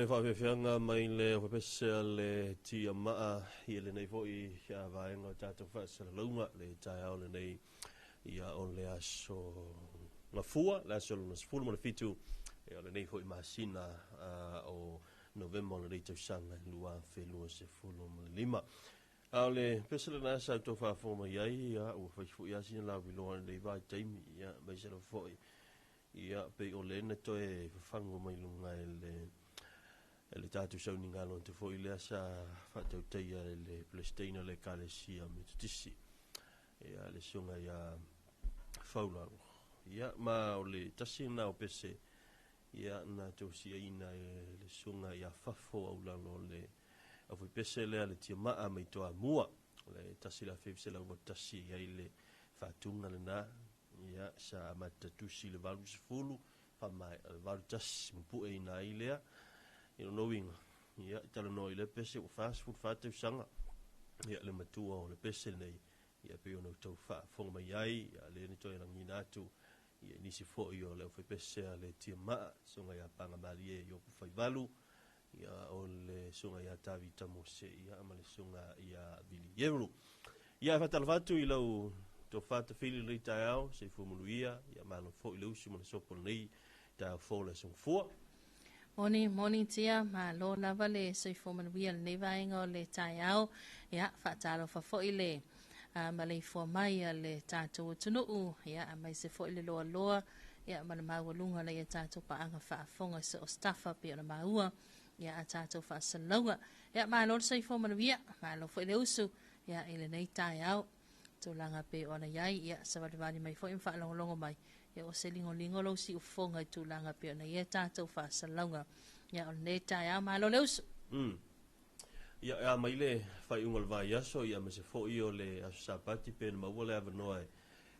le whawhiwhianga mai le whapesea le tia maa i le nei fo i a vaenga o tātou whaasara launga le tai au le nei i a o le aso ngā fua, le aso le sifuru mo le fitu e o le nei fo i masina o November le rei tausanga i lua whelua se fulu mo le lima. A le pesele na sa tō whawhoma iai a ua whaifu i asina la wiloa le vai taimi i a mai se la foi i a pe o le ne to e whango mai lunga le tātou sau ni ngā lon te foi lea sa whatau teia le Palestina le Kalesia me tutisi e a le sunga i a whaularo i a ma o le tasi na o pese i a na tau si aina le sunga i a whafo au lalo le a fui pese lea le tia maa mai toa mua le tasi la whewse la ua tasi i le whatunga le na i a sa matatusi le valu se fulu whamai le valu tasi mpu e ina i lea i no winga i a tala no i le pese o fast food whatau sanga i a le matua o le pese nei i a peo no tau whafonga mai ai i a le ni toi rangi natu i a nisi fo i o le fai pese a le tia maa songa i a panga mari e i o pufai valu ia o le sunga ia tavita mo se ia ama le sunga ia vilieru ia fatalafatu i lau to fata fili le taiao se fumuluia ia malo fo i lau si mo le sopo nei taiao fo le sung fua Morning tia ma lo lava le se fumuluia le nevainga o le taiao ia fatalo fa fo i le ma le fo mai le tatou tunuu ia mai se fo i le loa loa ia ma le mawalunga le tatou pa anga fa fonga se o staffa pe na maua ia a tātou whaasalauga. Ia mālor sa i whomanawia, mālor fo i le usu, ia i le nei tai au. Tūlanga pe ona iai, ia sa wadiwani mai fo i mwhaalongolongo mai. Ia o se lingo lau si ufonga i tūlanga pe ona ia tātou whaasalauga. Ia o nei tai au, mālor le usu. Ia mai le whai ungal vai aso, ia me se fo i o le aso sapati pe na maua le avanoa e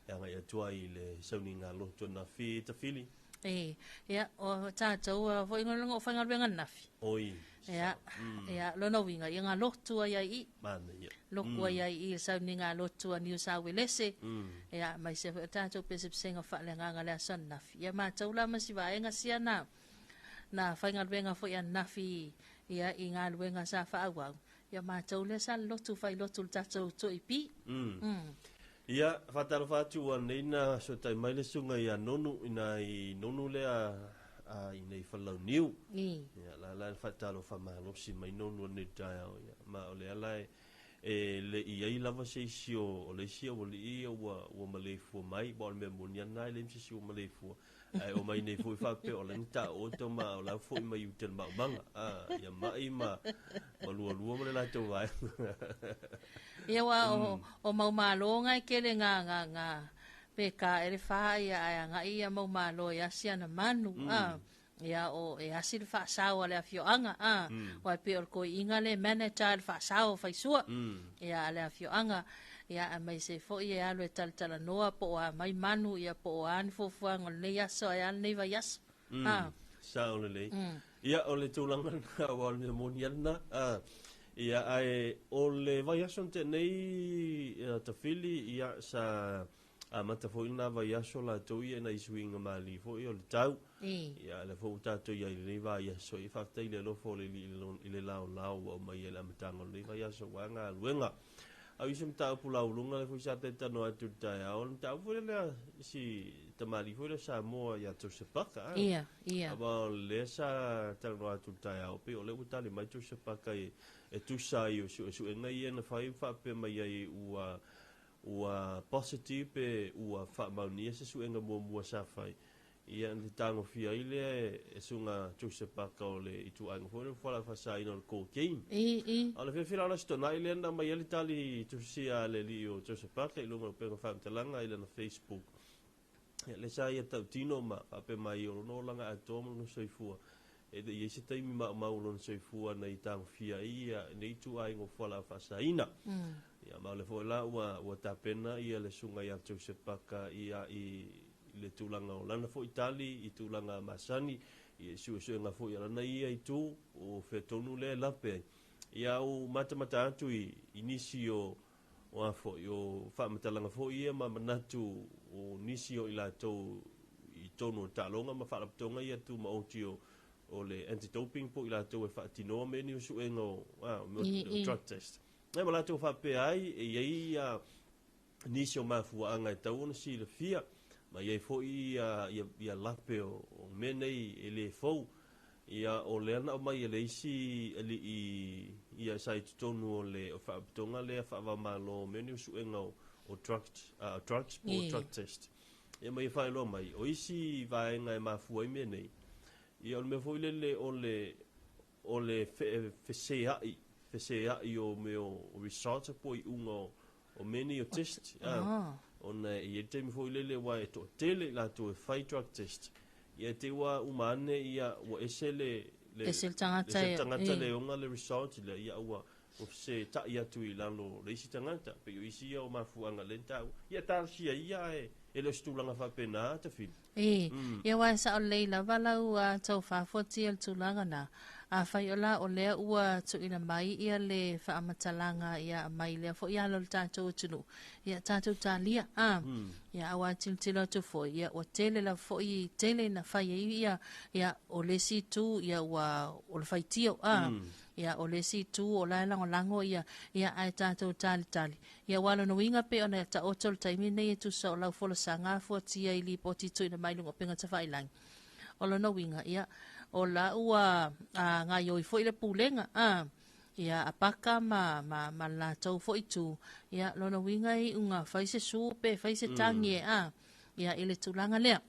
ngai atua i le sauni ngā loto na fi ta fili. Ia o tātou fo i ngolongo o whainga ruenga nafi. Oi. Ia lona winga i ngā lotua ia i. Mana ia. Lokua ia i sau ni ngā lotua New South Wales. Ia mai se tātou pesipsenga whaale nganga lea son nafi. Ia mātou la masi vaenga sia na whainga ruenga fo ia nafi ia i ngā ruenga sa whaawau. Ia mātou lea sa lotu whai lotu tātou to i pi. Ia, whataro whātu wa neina so tai mai le sunga i a nonu ina i nonu lea i nei whalau niu. Ia, la whataro whamalosi mai nonu ane tai au. Ma o le alai le i ai lava se isi o le isi o le i o malefua mai. Ba o le mea moni anai le msisi o malefua. O mai nei fui whape o le nita o to ma o lau fui mai uten ma manga. Ia mai ma lua ma le lai tau vai. Ia wa o maumalo ngai kele ngā peka ere wha ia ngā ia maumalo ia siana manu. Ia o e asil wha sao le a fioanga. Wai pe o ko inga le manager le wha sao whaisua. Ia le a fioanga. Ia mai se fo ia alo e tala noa po a mai manu ia po a ani fofuanga le yaso ia nei vai yaso. Sao le lei. Ia o le tūlanga na o le moniana. Ia ai o le vai aso te nei ta fili ia sa a mata fo ina vai aso la to ia na isuinga mali fo i o le tau. Ia le fo tato ia le vai aso i fakta ile lo fo le ile lao o mai ele amatango le vai aso wanga luenga. Au isum tau pula ulunga le fo sa te tano atu tai au tau fo le si tamali fo le Samoa ia to se paka. Ia. Aba le sa tano atu tai au pe o le utali mai to se paka e tu sai o su e ngai na fai fa pe mai ai ua positive pe ua fa maunia se su enga mo sa fai ia ni tango fia ile e sunga tu se pa ka ole i tu ang fo la fa sai no ko game ala fe fila la sto na ile na mai ile tali tu sia le li o tu se pa ka lo pe fa talanga ile na Facebook le sai e tau tino ma pe mai o no langa atomo no sei fu e de yesi taimi ma lo sei fu na i tango fia ia nei tu ai ngo fo la fa sai na ia ma le fo la ua tapena ia le sunga ia tu se pa ka ia i le tūlanga o lana fo Itali, i tūlanga Masani, i sua nga fo i lana ia i tū, o whetonu le lape. Ia o matamata atu i nisi o afo, i o whaamatalanga fo ia, ma manatu o nisi o i la tau i tonu o talonga, ma whaaptonga ia tū ma oti o o le anti-doping po ila tau e whaatinoa me ni usu engo drug test. Nei ma la tau whape ai e iei nisi o mafua anga e tau ona si le fia ma iei fo ia lape o menei e le fau ia o le ana o mai e le isi ia sai tutonu o le o whaapitonga le a whaavamalo me ni usu engo o drugs po drug test. Ia mai whae loa mai o isi vaenga e mafua i menei ia o me foi le o le fesea o me o result po i unga o meni o test ona ia te me foi le wa e to tele la to fight drug test ia te wa umane ia o esele tangata le unga le result le ia wa o se ta ia tu i lalo le isi tangata pe o isi o mafuanga le tau ia tal sia ia e le stulanga fa pena te fil ia wa sa o leila wala ua tau whafoti al tūlanga na a whaiola o lea ua tu ina mai ia le whaamatalanga ia mai lea fo ia lol tātou tunu ia tātou tālia ia awa tiltila tu fo ia o tele la fo i tele na whaia ia o le si tu ia ua o le whaitio ia o le si tu o la lango ia ai tātou tali ia walo no winga pe ona ta otol taimi nei tu sa o lau fola sanga fo tia i li poti tu ina mai lungo penga ta whailang o lo no winga ia o la ua ngā ioi fo i le pūlenga ia apaka ma la tau fo i tu ia lo no winga i unga whaise supe whaise tangi ia i le tūlanga lea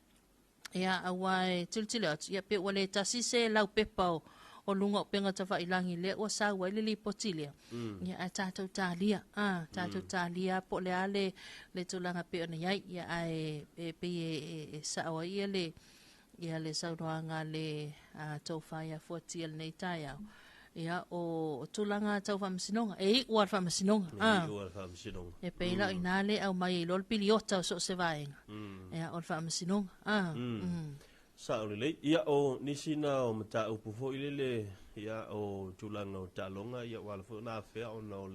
ia awai tiltile atu ia pe wale tasi se lau pepao o lunga o penga ta whailangi lea ua sa wai le li poti lea ia a tātou tālia po le ale le tūlanga pe ona iai ia ai pe e sawa ia le saunoanga le tau whaia fuatia le nei tai au ia o tūlanga tau whamasinonga ua whamasinonga e peila i nale au mai i lol piliota o so se vaenga ia o whamasinonga sa o le ia o nisina o mata upu fo ile ia o tūlanga o talonga ia wala fo na fea ona o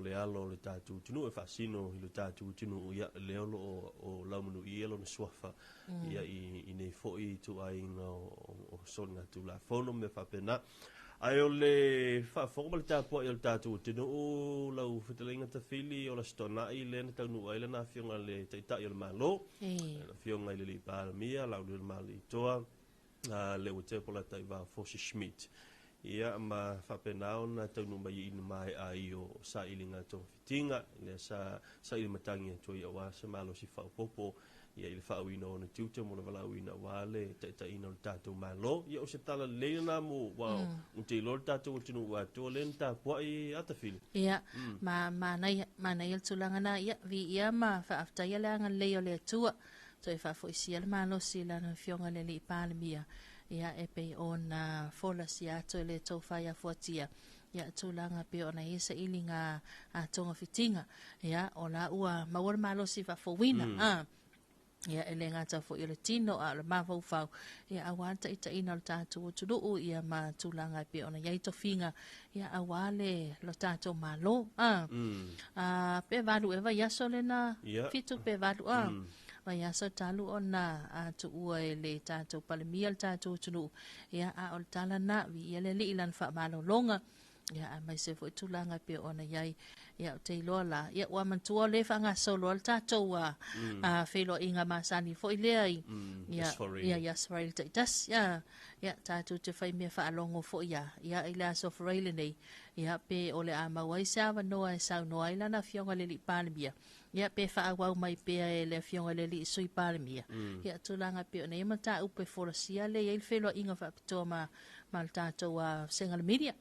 le alo le tatu tunu e fasino i le tatu tunu ia le olo o laumunu i elo na swafa ia i nei fo i tu ai o songa tu la fono me fa pena ai o le fa fo le tapu i le tatu tunu o lau fitelinga ta fili o la stona i le na tanu ai le na fionga le taita i le malo na fionga i le palmia lau le mali toa le ute po la taiva Fosse Schmidt ia ma whapenao na taunu mai inu mai ai o sa ilinga tō fitinga le sa ili matangi atu i awa sa malo si whaupopo ia ili whauina o na tiuta mo na walauina wale ta ina o tātou malo ia o se tala leina na mo te ilo tātou o tinu watu o lena tā pua i atawhili ia ma nei il tulanga na ia vi ia ma whaafta ia leanga leo le atua to e whafo isi ala malo si lana fionga le li palemia ia e pe ona fola si ato le tau whaia fuatia ia tūlanga pe ona isa ilinga a tonga fitinga ia o la ua mawar malo si whafowina ia ele ngata fo i le tino a le mawhau ia awanta ita ina lo tātou tuluu ia ma tūlanga pe ona iai tofinga ia awale lo tātou malo pe valu eva yaso le na fitu pe valu wa ya so talu ona tu ua le tātou palemia le tātou tunu ia a o tala na vi ele li ilan wha malo longa ia a mai se fo tūlanga pe ona iai ia o te iloa la ia ua mantua le wha solo le tātou whelo inga masani fo i lea i ia yasfail te itas ia tātou te whai mea wha alongo fo ia i le aso whareile nei ia pe o le a mawai sa wanoa e sau noa ilana fionga le li palemia ia pe whaawau mai pe e le fionga le li sui palemia ia tūlanga pe ona ima tā upe forosia le ia il whelo inga whapitoa ma le tātou sengala media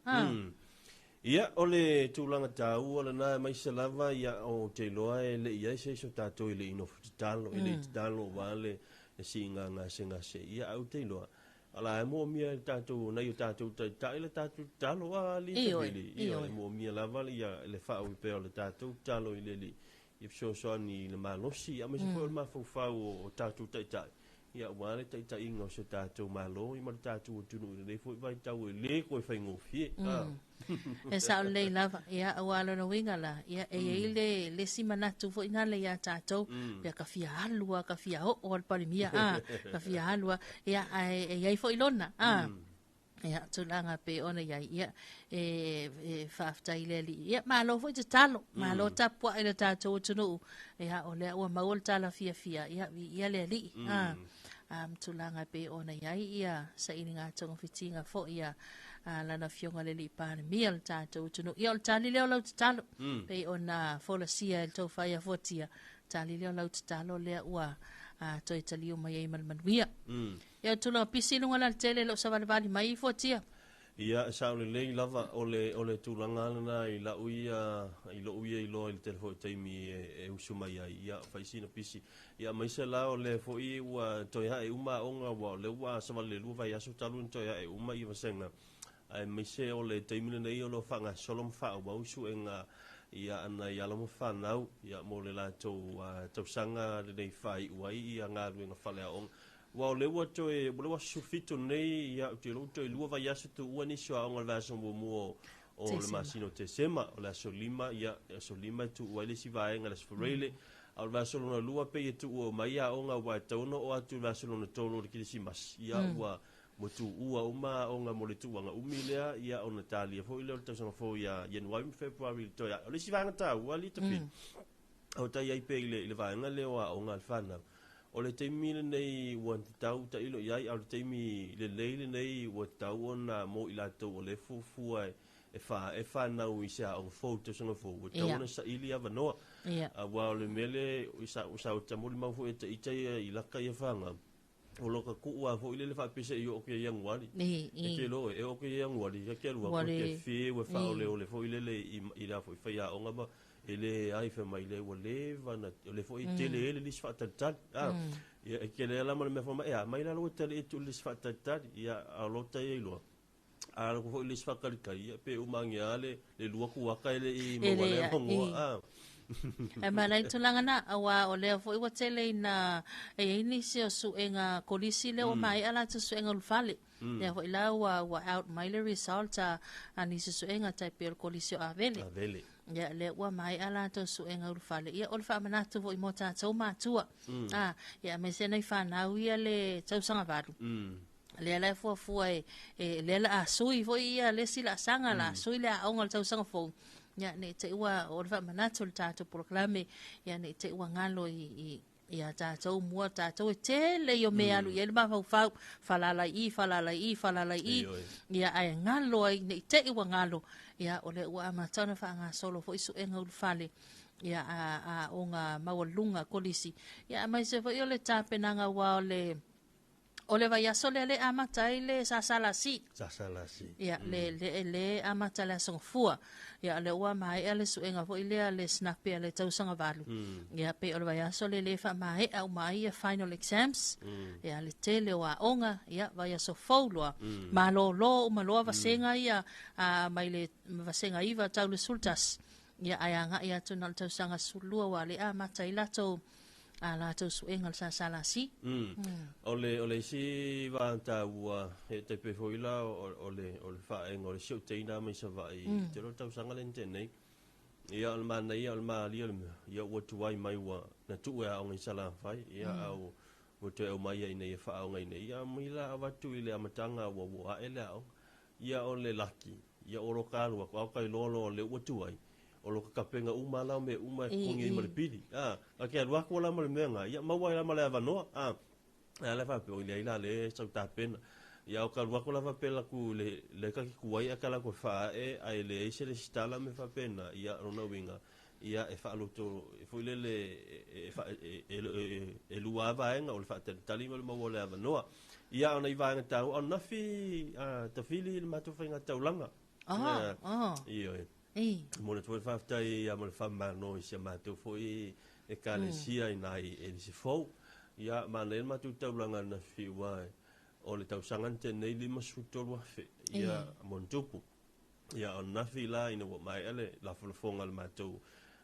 ia o le tūlanga tāu ala nā mai se lava ia o te loa e le ia se so tātou i le inofu talo i le talo wale e si ngā se ia au te loa ala e mua mia tātou nei o tātou tai le tātou talo a li tabili ia e mua mia lava ia le whao i peo le tātou talo i le li i so ni le malosi a mai se po le mafau o tātou tai ia wale tai inga o se tātou malo i mar tātou o tunu i le fo i vai tau i le koe whaingo fie e sa o lei lava ia awalo na winga la ia e le simanatu fo ina le ia tātou ia ka fia halua ka fia o al palimia ka fia halua ia e fo ilona ia tulanga pe ona ia ia faaftai le li ia malo foi te talo malo tapua ile tatou tunu ia o le ua maul tala fia ia le li tulanga pe ona ia sa ininga tonga fitinga fo ia lana fionga le li pane mia le tatou tunu ia o tali leo lau te talo pe ona fola sia el tau fai a fotia tali leo lau te talo le ua toi taliu mai ai manuia ia tula pisi lunga la tele lo savali mai fotia ia sa le lava ole tulanga na i la uia i lo il telefo taimi e usuma ia faisina pisi ia mai se la ole fo i ua toi ha e uma onga wa le ua savali lu vai asu talu toi ha e uma i vasenga ai mai se ole taimi nei lo fanga solom fa wa usu enga ia ana ia lo fa nau ia mo le la to sanga le fai wai ia nga lu fale on wa le wa to e le wa sufito nei ia te lo to lu vai asu tu ua ni so on la so mo o le masino te sema o la solima ia solima tu wa le si vai nga le sforele al va solo na lua pe tu o mai a onga wa tono o atu va solo na tono ki si mas ia wa mo tu ua uma onga mo le tu nga umilea ia ona talia fo ile to so fo ia January February to ia le si va nga ta wa li te fi o ta ia pe le va nga le o onga alfana o le te mil nei wan tau ta ilo ia al te mi le leile nei wa tau ona mo ila to o le fu e fa na u isa o foto so fo o to ona sa ili ava no wa le mele isa o ta mo ma fu e ita i la ka ia fanga o loka ku wa fo ile le fa pese i o ke yang wali e ke lo e o ke yang wali ya ke lo ko ke fi we fa ole fo ile le i la fo fa ya onga ba ele ai fe mai le o le va na le fo i tele ele li sfa tatat ya ke le la me fo ya mai la lo tele tu li sfa tatat ya a lo ta i lo a lo fo li sfa ka ya pe o mangia le lu ku wa ka ele i mo wale mo e malai tulanga na awa o lea fo iwa tele na e ini se o su enga kolisi le o mai ala tu su enga ulfale lea fo ila wa out mai le result ani se su enga tai pe kolisi o avele ya le wa mai ala tu su enga ulfale ia olfa manatu fo imota tau matua ya me se nei fa na ia le tau sanga vadu le ala fo le la sui fo ia le sila sanga la sui le a onga tau sanga fo ya ne te ua o fa manatu tato proclame ya ne te ua ngalo i ya tato mua tato tele yo me alu ye ba fa falala i ya ai ngalo ai ne te ua ngalo ya ole ua matana fa nga solo fo isu enga fale ya a onga mawalunga kolisi ya mai se fo yo le tape nanga wa ole vai asole le amatai le sasalasi ya le amata la songfua ya le wa mai ele suenga fo ile le snap le tausanga valu ya pe ole vai asole le fa mai au mai final exams ya le tele wa onga ya vai aso follow malo vasenga ya mai le vasenga iva tau le sultas ya ayanga ya tunal tausanga sulua wa le amata ilato ala to suenga sasalasi ole si va ta ua e te pe foila ole fa en ole show teina mai sa vai te ro tau sanga lente nei ia al mana ia al mali ia o tu ai mai wa na tu e on sala fai ia au o te o mai ia nei fa on nei ia mila va tu ile amatanga wa ele au ia ole laki ia oro kalu ko kai lolo le o tu ai o lo ka penga uma la me uma kongi ma le pili ke alwa ko la ma le menga ya ma wa la ma le vano la fa pe o le sa ta pena ya o ka alwa ko la fa pela ku le ka ku ai ka la ko fa ai le se le stala me fa pena ya ona winga ya e fa lo to fo le fa e lua va en o fa tali ma mo le vano ya ona i va nga ta ona fi ta fili ma to fa nga ta ulanga iyo mo le fa tai ya mo fa ma no se ma to foi e kalesia inai e se fo ya ma le ma tu taulanga na fi wa o le tau sangante nei lima suto wa fe ya montupu ya ona fi la ina wa mai ale la fonga le ma to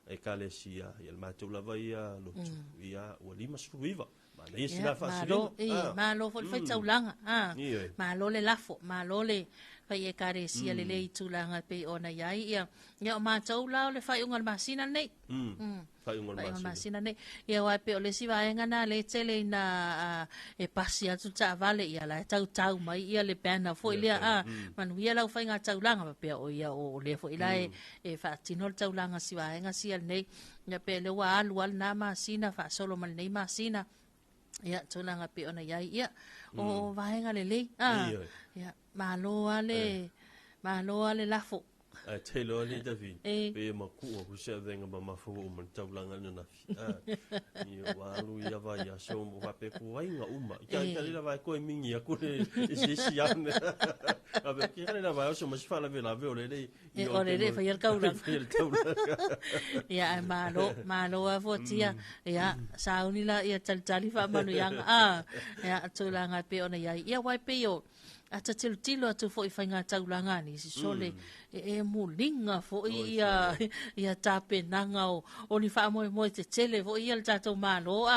e kalesia ya le ma to la vai ya lo ya o lima suto viva ma le si la fa ma lo fo fa taulanga ma lo le lafo ma lo le fai e kare sia le tulanga pe ona yai ia o mātou lao le fai ungal masina nei masina ne ia wai pe o le siwa e ngana le tele na e pasi atu ta vale ia la tau mai ia le pena fo ia manu ia lau fai ngā taulanga pe o ia o le fo ila e whaatino le taulanga siwa e ngasia nei ia pe le wa alu al na masina wha solo mal nei masina ia taulanga pe ona ia o vahenga le lei ia maloa le lafo te lo ni David pe maku o se venga ma mafu o man taulanga na ni walu ia va ia so mo va pe ko ai nga uma ya le va ko mingi ya ko se si ane a ver que le va so mas fala vela ve ole le ole le fa ir kaula ia malo a fotia ia saunila ia tali fa manu yang ia taulanga pe ona ia wai pe yo ata tilo atu fo i whainga taulanga ni si sole e mulinga fo ia tape nanga o ni wha moe te tele fo ia le tatou malo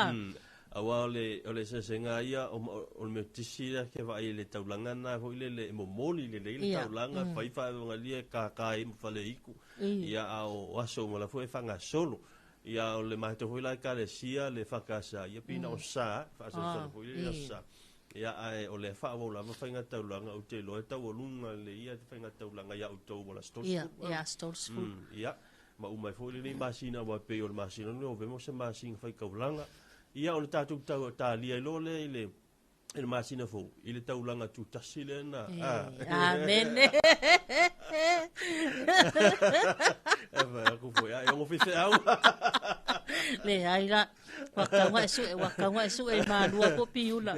awa ole se nga ia o me tisira ke vai le taulanga na fo le momoli le taulanga fa nga lia ka mo fale iku ia o aso mo la fo e whanga solo ia o le mahto fo la ka le sia le fakasa ia pina o sa fa so fo ia sa ia ai o le fa o la fainga taulanga o te lo ta o lunga le ia te fainga taulanga ia o to o la stol ia stol ia ma o mai foi le masina wa pe o masina no vemos se masina fai kaulanga ia o ta tu ta lia lo le masina fo ile taulanga tu tasile na amen ko foi ai o fise au le ai la waka su e malua po piula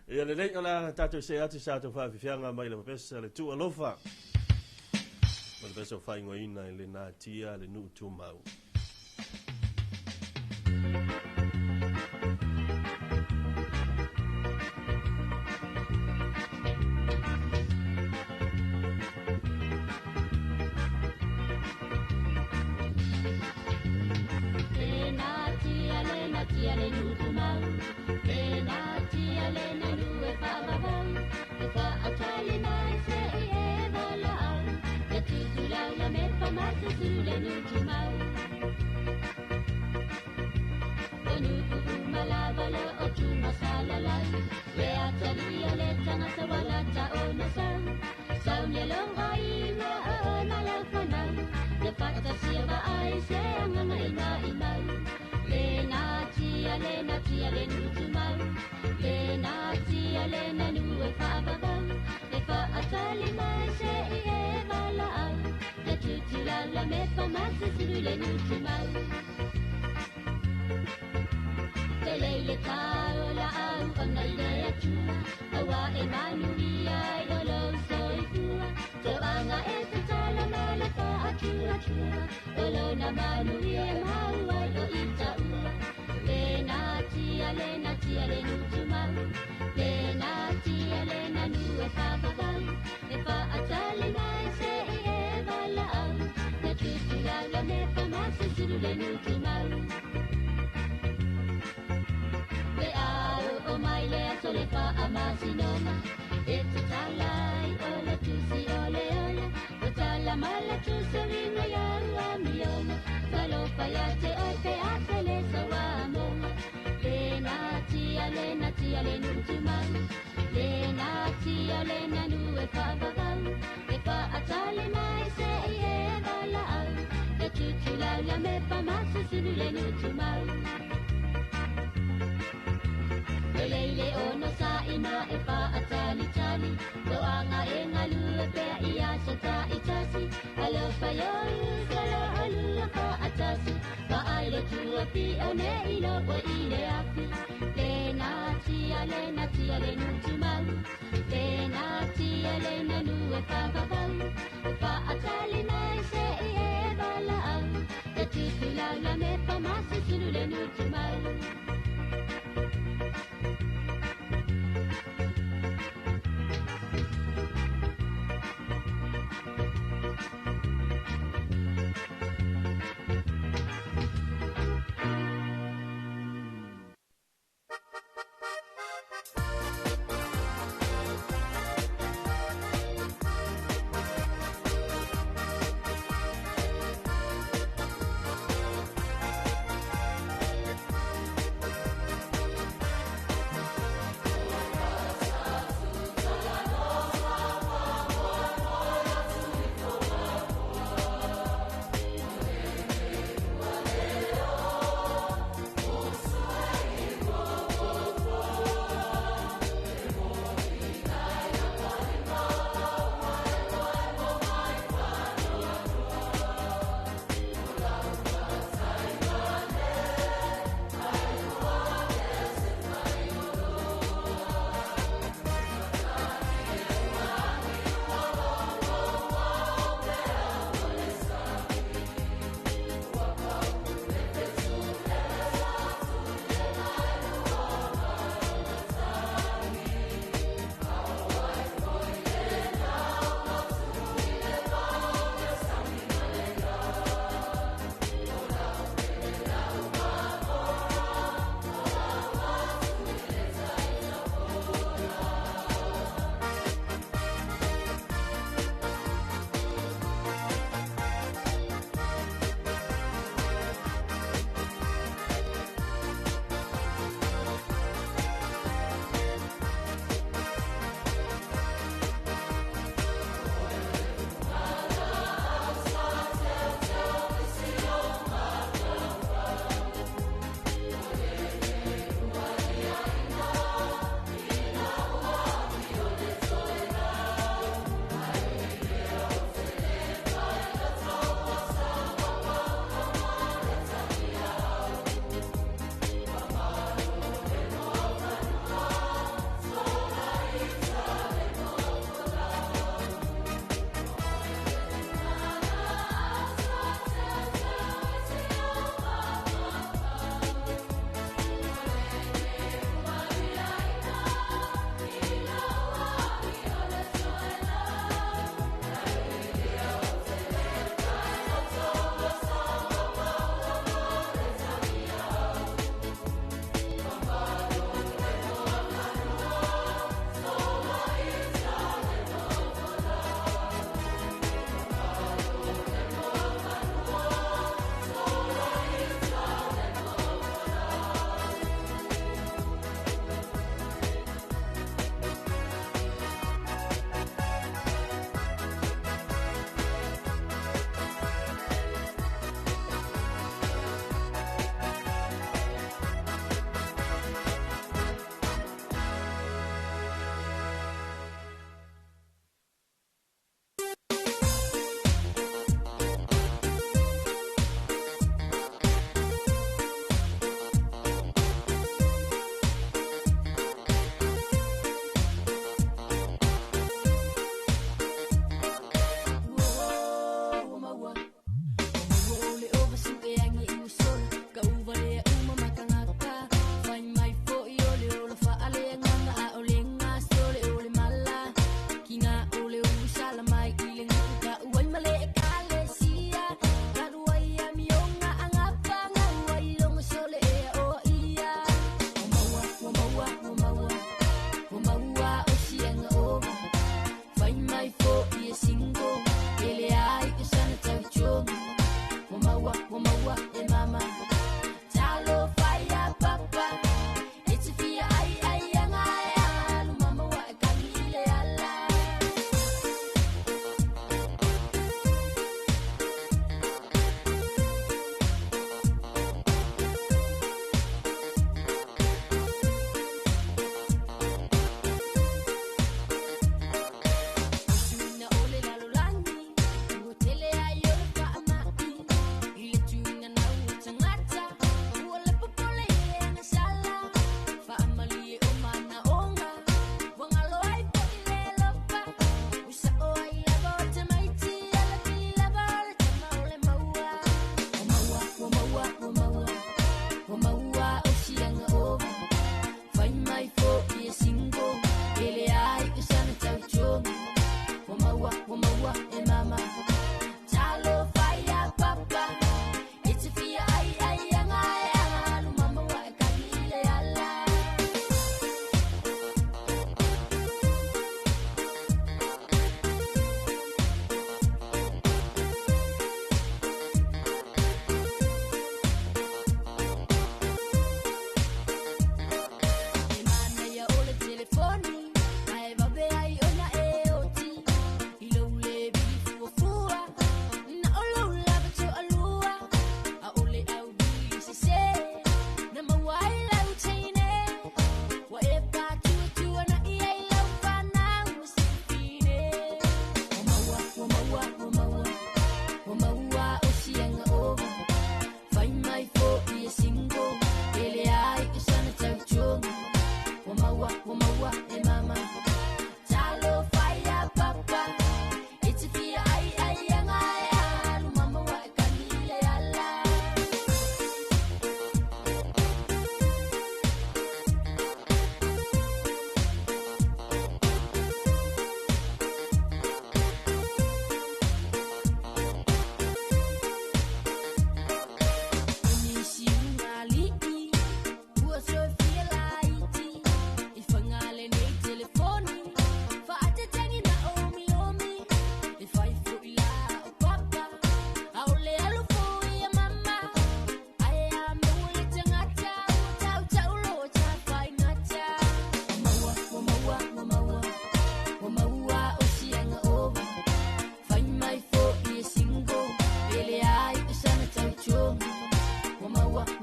ia le lei ola tatu se atu sa tu fa fianga mai le pesa le tu alofa le pesa fa ingoina le na tia le nu tu mau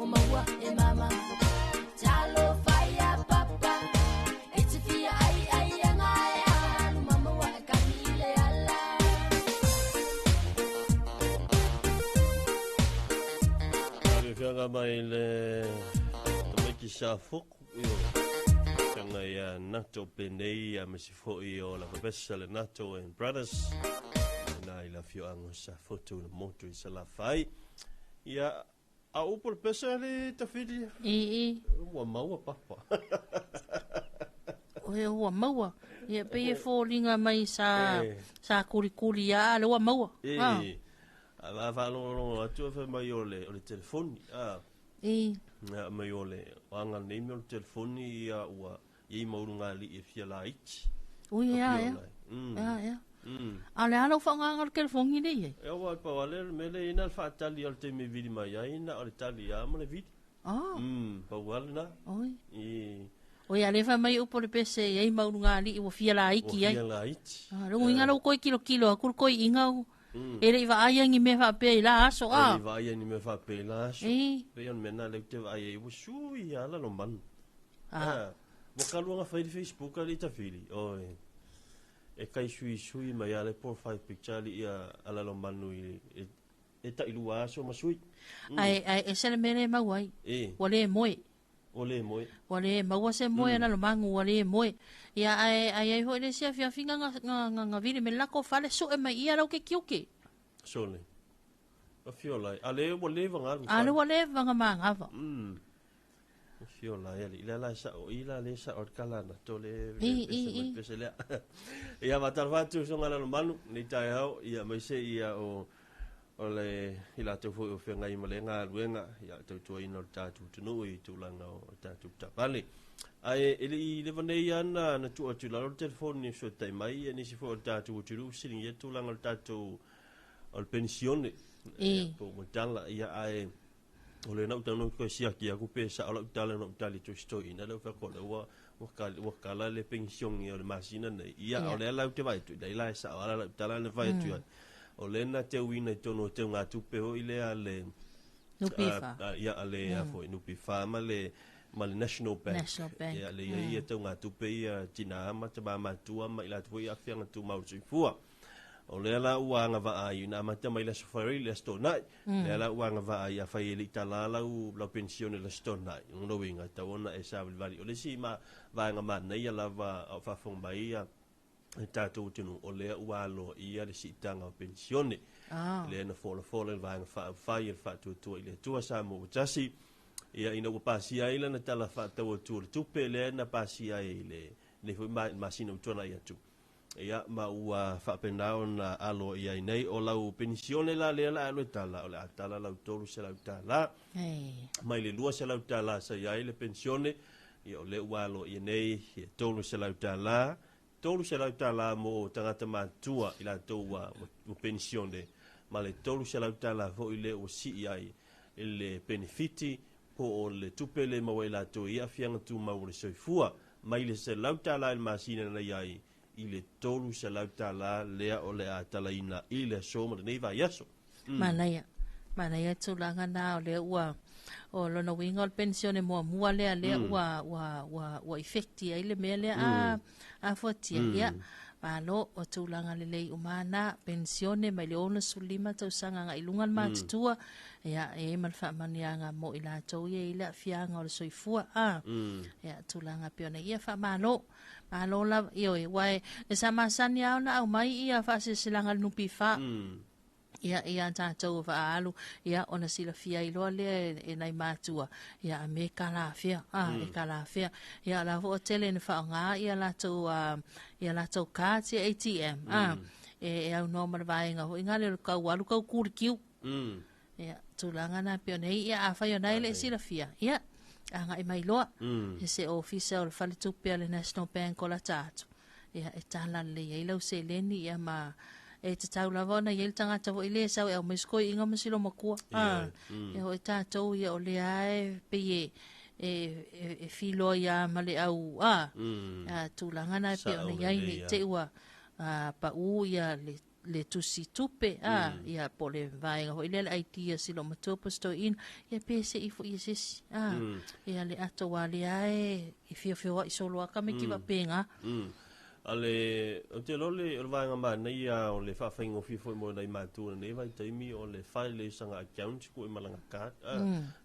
maua e mama Talofa ya papa It's fia ai anga ya mama wa kamile ala Fianga mai le tamaki sa foku io kanga ya nato penei a mesifo io la pesa le nato and brothers na ila fianga sa foto na moto i sala fai ia a upol pesa le tafidi wa maua papa o maua ia pe fallinga mai sa kuri ya le wa maua va lo atu fa mai o le telefoni mai o le anga nei me o le telefoni ia ua i maurunga li e fia la ich ya ale alo fa nga ke telefoni nei e wa pa wale me le ina fa tali o te me vidi mai ai na o le tali ya mo le vidi pa wale na o ia le fa mai upo le pese ia i maurunga li o fia la iki ai ro inga lo koi kilo akur koi inga Ele iwa aya ngi me fa pe la aso Ele iwa aya ni me fa pe la aso Pe on mena le te aya i wusu i ala lo man Wakalu nga fai Facebook ali ta fili E kai sui mai ale profile picture li ia ala lo manu e ta ilu aso masui Ai e sele mene mawai Wale moe Wale maua se moe na lo mangu wale moe Ia ai hoi le sia fia finga nga viri me lako fale so e mai ia rau ke kiuke. Sole. A fiola. Ale wale vanga. Ale wale vanga mangava. A fiola ia ila la sa o ila le sa o kalana tole. Pesele. Ia matar fatu so ngala no manu ni tai hau ia mai se ia o le ila te foi o fenga i malenga luenga ia te to ino tatu tunu i tulanga o tatu tapale. Ai ele vanei ana na tu atu la telefoni so tai mai ni si fo tatu tu sitting yet tu lang tatu al pensione po modala ia ai ole na utano ko sia ki aku pesa ala utala no utali to stoi na le fa ko le wa kala le pension ia le masina nei ia ole la te vai tu dai la sa ala utala le vai tu ole na te wina tono te nga tu pe o ile ale nupifa ia ale a fo nupifa ma le National Bank. Ia le ia te ngā tupe ia tina ama te mama tua ma ila tupu ia whianga tu mau tuifua. O lea la uanga va ai na ama te mai la safari le sto nai. Lea la uanga va ai a fai ele tala lau pensione le sto nai. Ngono winga ta ona e sa vali. O le si ma va nga ma nei la va fa fong mai ia tatou tunu o lea ualo ia le si tanga pensione. Le na fola va nga fa fa tu ile tua sa mo tasi. Ia ina ua pasia ila na tala whātau atu le tupe le na pasia le hui masina utona ia tu. Ia ma ua whapenao na alo ia nei o lau pensione la le ala alo tala o le atala lau tolu se lau tala. Mai le lua se lau tala sa ia le pensione ia o le ua alo ia nei ia tolu se lau tala. Tolu se lau tala mo tangata matua ila toua o pensione. Ma le tolu se lau tala fo i le o si iai le benefiti po o le tupele mawe la to ia fianga tu mau le soifua mai le se lautala il masina na iai i le tolu se lautala lea o le atalaina i le soma le neiva yaso Manaya tulanga na o le ua o lona winga o pensione mua lea ua effecti ai le mea lea a fotia ia Palo o tulanga le lei umana pensione mai le ona sulima tau sanga nga ilungan matutua ia e malfa manianga mo ila tau ia ila fianga o le soifua ia tulanga piona ia fa malo la io e wai e sama sania ona au mai ia fa se silanga nupi fa ia tātou whaalu, ia ona sila fia i loa lea e nei mātua, ia a me ka la fia, e ka la fia, ia la ho tele ne whaonga, ia lātou kāti ATM, e au no marawaenga ho, inga leo kau alu kau kurikiu, ia tūlanga nā pio nei, ia a whai o nei le sila fia, ia, anga i mai loa, e se ofisa o le whalitupia le National Bank o la tātou, ia e tāla le, ia ilau se leni, ia ma, e te tau lava na yel tangata vo ile sau e o miskoi inga masilo makua e ho e tātou ia o le ae pe e filo ia male au tūlanga na pe ona iai ni te ua pa u ia le le tusi tupe ia po le vaenga ho ile idea silo matopo sto in ia pese ifo ia sesi ia le ato wale ai ifio fio i solo aka me ki va penga ale o te lole o vaenga ma nei o le fa faingo fifo mo nei matu nei vai taimi o le file sanga account ko i malanga ka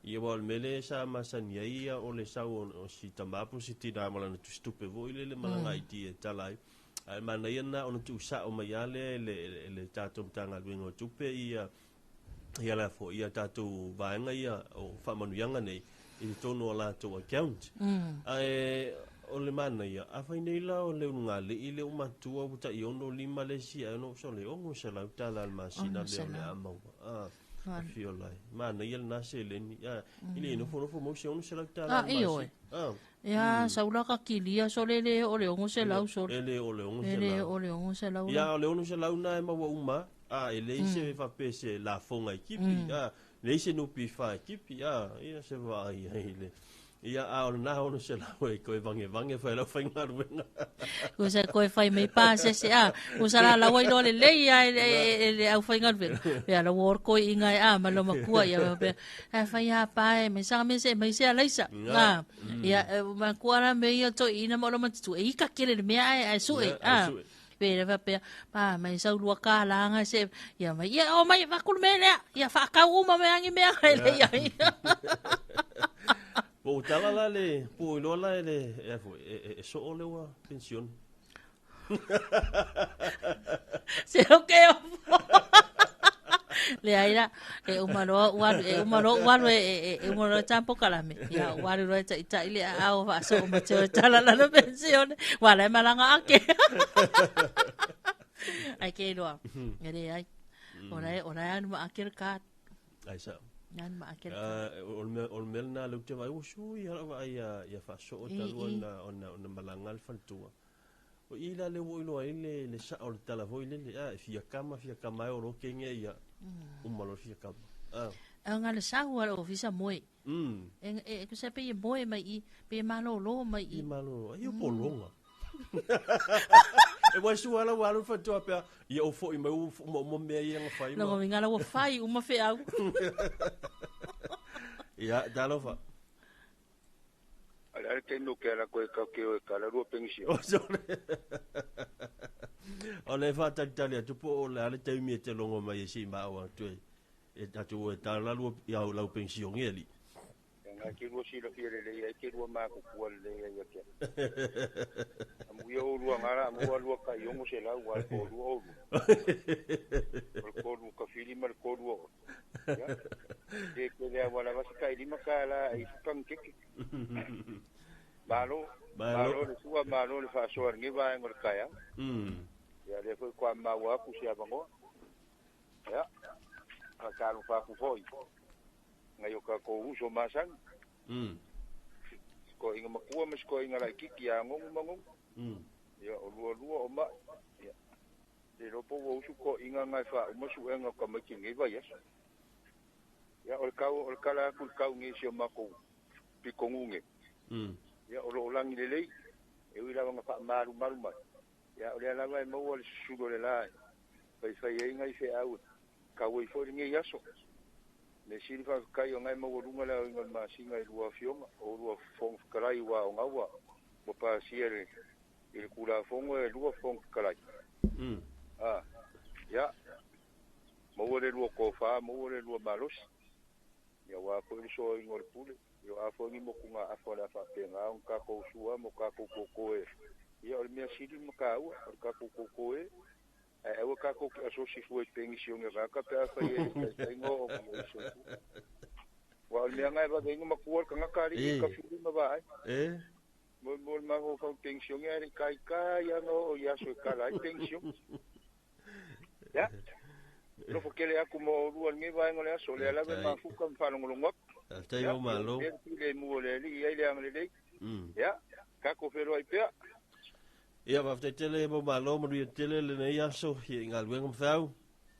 ia wal mele sa masania ia o le sau o si tamapu si tina malana tu stupe vo ile le malanga idea talai ai mana ia na ona tu sa o mai ale le tato tanga luengo tupe ia la fo ia tato vaenga ia o fa manuanga nei i tono la to account ai o le mana ia a fai nei la o le unga le i le umatua uta i ono lima le si no so le ongo se la uta la masina le o le amau fio lai mana ia na se le ni ile no fo mo se ono se la uta la masina ya saula ka kilia so le o le ongo se lau so ele o le ongo se lau ya o le ongo se lau na e ma uma ele se fa pese la fonga ekipi le se no pi fa ekipi ia se va ile ia o na o se lau e ko vange fa la finga ruenga o se ko fai me pa se o sa la wa no le ia le au finga ruenga ya la wor ko inga ma lo makua ia pe fa ya pa me sa me se laisa ia ma kuara me ia to ina mo lo matu e ka kele me ai su pere va pe pa mai sa lu ka langa se ia mai ia o mai va kul me ia fa ka uma me angi me ai ia po tala la le po lo la le e so o le wa pension se o que le aira e umaro tampo kalame ya wari ro ta ile a o so ma te tala la pension wala malanga ake ai ke lo ere ai ora anu akir kat ai sa nan ma akir ol melna lu te vai usu ya fa so o talu ona malanga al faltua o ila le wo ilo ile sa o tala vo ile fia kama o ro kenge ia malo fia kama nga le sa wa o visa moi e ko se pe moi mai pe malo lo mai I malo ai o polonga e wa su ala wa fa to pe ia o fo I mo me ia nga fai no nga la wo fai uma fe au ia Talofa ala ke no ke la ko ka la ro pension o le fa talia tu po le ale te mi te longo mai si ma o tu e tatu e tala lu ia la pension eli nga ki ro si lo fiere le ia ki ro ma ko ko le ia ke amu yo lu ngara amu lu ka yo mo se la wa ko lu ko lu ka fili mal ko lu ya de ke le wala va ka ili makala I kan ke malo le sua malo le fa so ngi va ngor kaya ya le ko kwa ma wa ku sia bango ya ka lu fa ku foi ngayo ka ko uso masan ko inga makua mas ko inga lai kiki ya ngong mangong ya olua o ma ya de lo po wo su ko inga ngai fa mo su enga ka ma kingi va ya ol kala ku kau ngi sio mako pi kongunge ya o lang le e wi la nga fa maru ma ya o la mai mo wal su do le la fa inga I fe au ka wo fo ngi ya so le silva kai o ngai mo runga la inga ma singa I lua fionga o lua fong kalai wa o ngawa mo pa siere il kula fongo e lua fong kalai ya mo le lua ko fa mo le lua malos ya wa ko so ngor pule yo a fo ni mo kunga a fo la fa penga un ka ko sua mo ka ko e ya o me sidi mo ka o ka ko e o ka ko so si fu pension e ka pa fa ye ngo so wa le nga ba ngo makuor ka ngakari ka fili ma ba mo ma ho ka pension e kai ya no ya so ka la pension ya no fo kele aku mo ruan ngi ba ngole so le la ba fu ka fa ngolo ngok ta yo malo le mo le li ya le ang le ya ka ko fero ai pe ia va te tele mo malo mo ri tele le nei aso hi ngal weng fau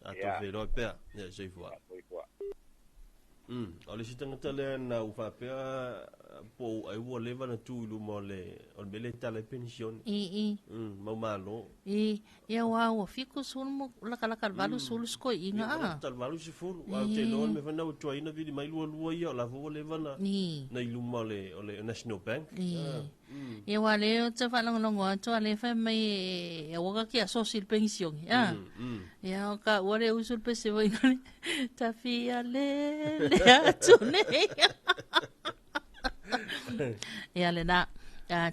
a to fe ro pe ya sei fua o le sitanga tele na u fa pe po ai wo leva na tu lu mo le on bele tala pension I. mau malo Ia wa fiku sul mo laka valu sul sko inga tal valu si fu wa te non me fana to ina vidi mai lu ia la vo leva na na lu mo le ole National Bank ia wa le te fa long to le fa mai wa ka ki social pension ia ka wa le usul pe se voi ta fia le atu ne ia le na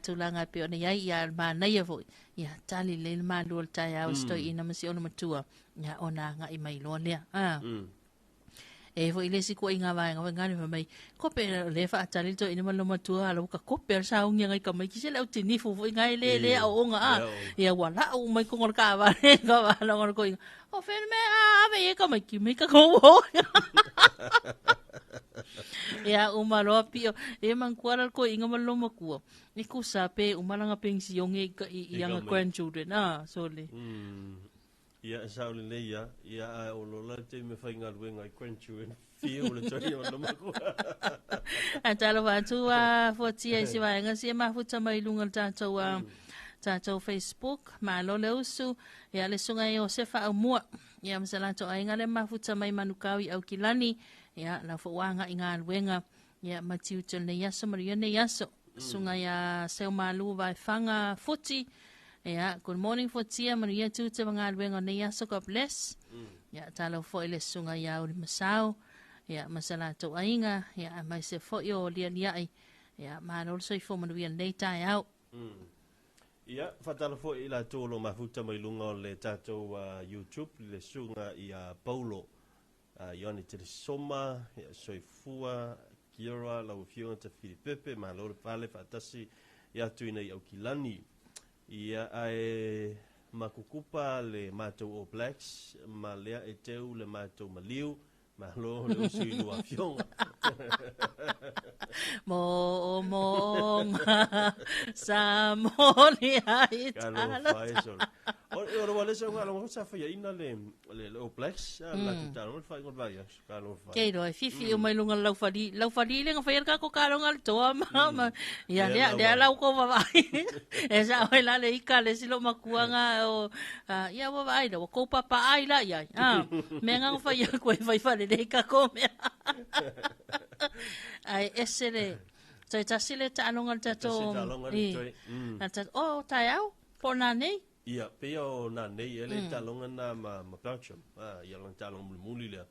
tulanga pe ona ia ma na ia voi ia tali le ma lol tai au sto ina masi ona matua ia ona nga i mai lo le e voi le si ko inga vai nga ngani mai ko pe le fa tali to ina malo matua lo ka ko pe sa un nga ka mai ki se le tini fu voi ngai le o nga ia wala o mai ko ka va ka va lo ko o fe me ve ka mai ki me ka ko ia umalo pio e man kwara ko inga malo makua ni ku sape umalanga pension e yang grandchildren so le ia sa le ia o lo la te me fa inga wenga grandchildren fio le toi lo makua atalo va tu fo tia si va nga si ma futa mai lunga tato Facebook ma lo le usu ia le sunga e o se fa mo ia msala to ainga le ma futa mai manukawi au kilani ia la fo wanga inga wenga ia matiu tele yaso maria ne yaso sunga ya seu malu vai fanga foti ia good morning fotia maria tu te nga wenga ne yaso God bless ia talo fo ile sunga ya uri masao ia masala to ainga ia mai se fo yo lia ia ma no so fo maria ne tai au ia fatalo fo ila tolo mafuta mai lunga le tato YouTube le sunga ia Paulo Ioni te soma ia soifua Kiora la ufiona te Filipepe ma lo pale fatasi ia tuina i au kilani ia ai makukupa le matou o Blacks ma lea e teu le matou maliu ma lo le usi lu afiona mo Samoa ai tala ora wale so ngalo sa fa ina le o Blacks la titano fa ngol vai kalo fa ke ro fifi o mai lunga lau fali le nga ka ko kalo ngal to ma ia le lau ko vai e sa oi la le ika le silo makuanga o ia wa vai do ko papa ai la ia me nga fa ia ko vai le ika ko me ai esere so tasile ta ngal tato o taiau pona nei ia pe o na nei ele talonga na ma Belgium ia lang talong muli le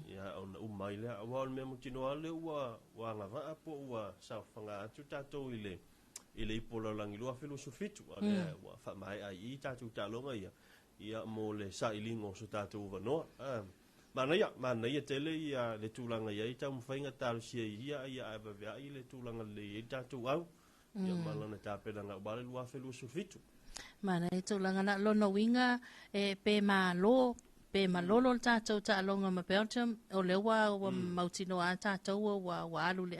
ia on umai le wa me mo tino ale wa nga va po wa sa fanga tu tato ile ipola lang ilua filosofitu ale wa fa mai ai tatu talonga ia mo le sa ilingo so tato va no mana ia tele ia le tulanga ia ita mo fainga talo sia ia va via ile tulanga le tatu au ia malana tapela nga bale lua filosofitu mana itu langana lono winga pe malo lo tatou ta longa ma Belgium o le wa mautino a tatou wa alu le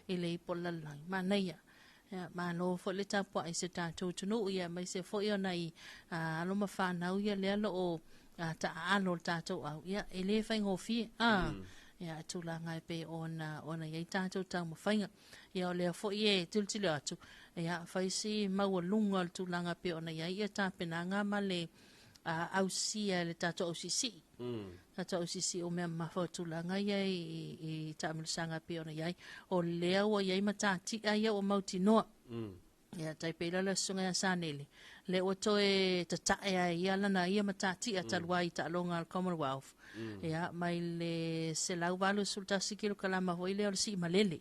ile ipola lai mana ia ma no fo le tapo ai se tatou tunu ia mai se fo ia nai alo ma fa na ia le lo o ta alo tatou au ia ele fa ngofi ia tulanga pe ona ia tatou ta mo fainga ia le fo ie tiltile atu ia faisi mawalunga tulanga pe ona ia tapenanga male au sia le tatou sisi tatou sisi o me mafo tulanga ia i tamilsanga pe ona ia o le o ia matati ia o mautino ia taipela le sunga ya sanele le o toe tata ia lana ia matati atalwai ta longa Commonwealth ia mai le se lau valu sulta sikilo kalama hoile o si malele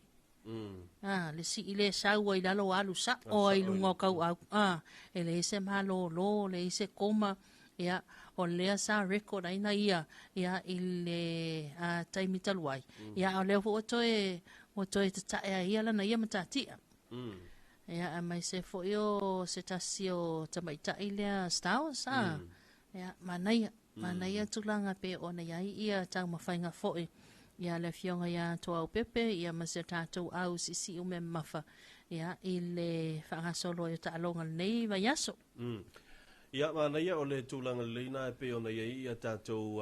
le si ile sa wa ila lo alu sa o i lungo kau au ele se malo lo le se koma ia o le sa record aina ia ile taimitalwai ia o le o toe tata ia lana ia matati ia mai se fo yo se tasio tamaita ile staus ia manai tulanga pe ona ia tang mafainga fo ia le fionga ia to au pepe ia mase tatou au sisi ume mafa ia ile fanga solo ia ta longa nei va yaso ia manai o le tulanga leina pe ona ia tatou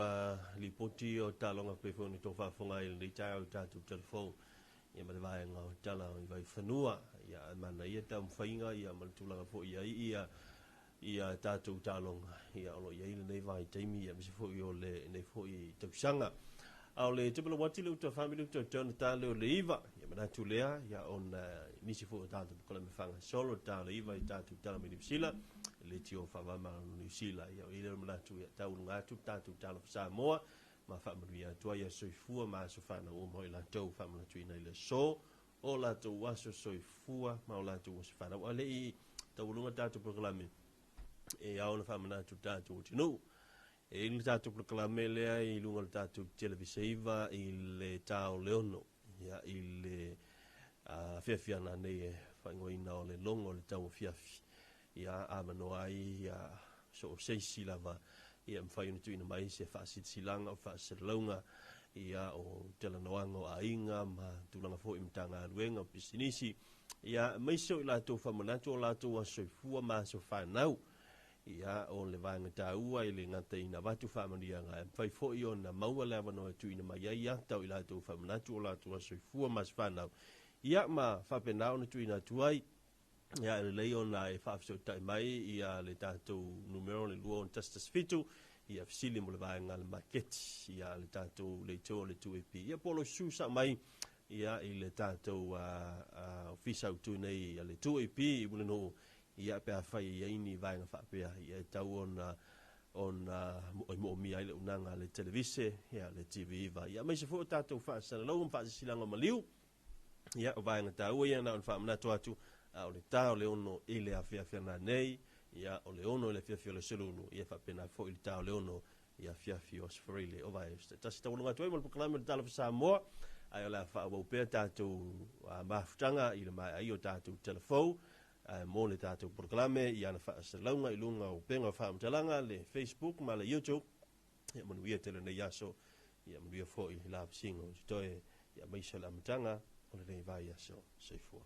lipoti o talonga pe fo ni to fa fonga ile tau tatou telefon ia ma le vaenga o tala i vai whanua ia mana ia tau mwhainga ia ma le tūlanga fo ia tātou tālonga ia olo ia ile nei vai taimi ia misi fo i o le nei fo i tausanga au le tupula wati le uta family uta tona tāle o le iwa ia mana tu lea ia on nisi fo o tātou kola me whanga solo tāle iwa i tātou tala me Nipsila le tio whawama o Nipsila ia ile mana tu ia tau ngātu tātou Talofa Samoa ma whamaruia tua ia soifua ma so whana o moi la tau whamana tu ina ile so o la tau waso soifua ma o la tau waso whana o le i tau lunga tātou proklame e au na whamana tu tātou o tinu e ili tātou proklame lea i lunga le tātou televisiva i le tāo leono ia i le whiawhiana nei e whaingoina o le longo le tau whiawhi ia amano ai ia so o seisi lava ia mwhai unu tuina mai se whaasit silanga o whaasit launga ia o tela noanga o ainga ma tūlanga fo imtanga aluenga o pisinisi ia maiso i lātou whamanatu o lātou a soifua ma so whanau ia o le vanga tāua i le ngata ina watu whamaria ngā mwhai fo i o na maua lewa no e tuina mai ia tau i lātou whamanatu o lātou a soifua ma so whanau ia ma whapenao na tuina tuai ia le leo na e whaafisau tai mai ia le tātou numero le lua o tastas fitu ia fisili mo le vaenga le maketi ia le tātou le tō le tuepi ia polo susa mai ia i le tātou fisau tu nei ia le tuepi i mule no ia pia whai ia ini vaenga whaapea ia tau on mo mi ai le unanga le televise ia le TV iwa ia mai se fo tātou whaasana lau whaasilanga maliu ia o vaenga tāua ia na on whaamanatu atu o le tau le ono i le awhiawhiana nei ia o le ono i le whiawhi o le selunu ia whapena fo i le tau le ono ia whiawhi o sfarile o vai tasi tau lunga tuai mal pukalame le Talofa Samoa ai o le whaawau pēr tātou mahutanga i le mai ai o tātou telefou mo le tātou pukalame ia na whaasalaunga i lunga o penga whaamtalanga le Facebook ma le YouTube ia manuia tele nei aso ia manuia fo i la singo stoe ia maisa la matanga o le nei vai aso seifua.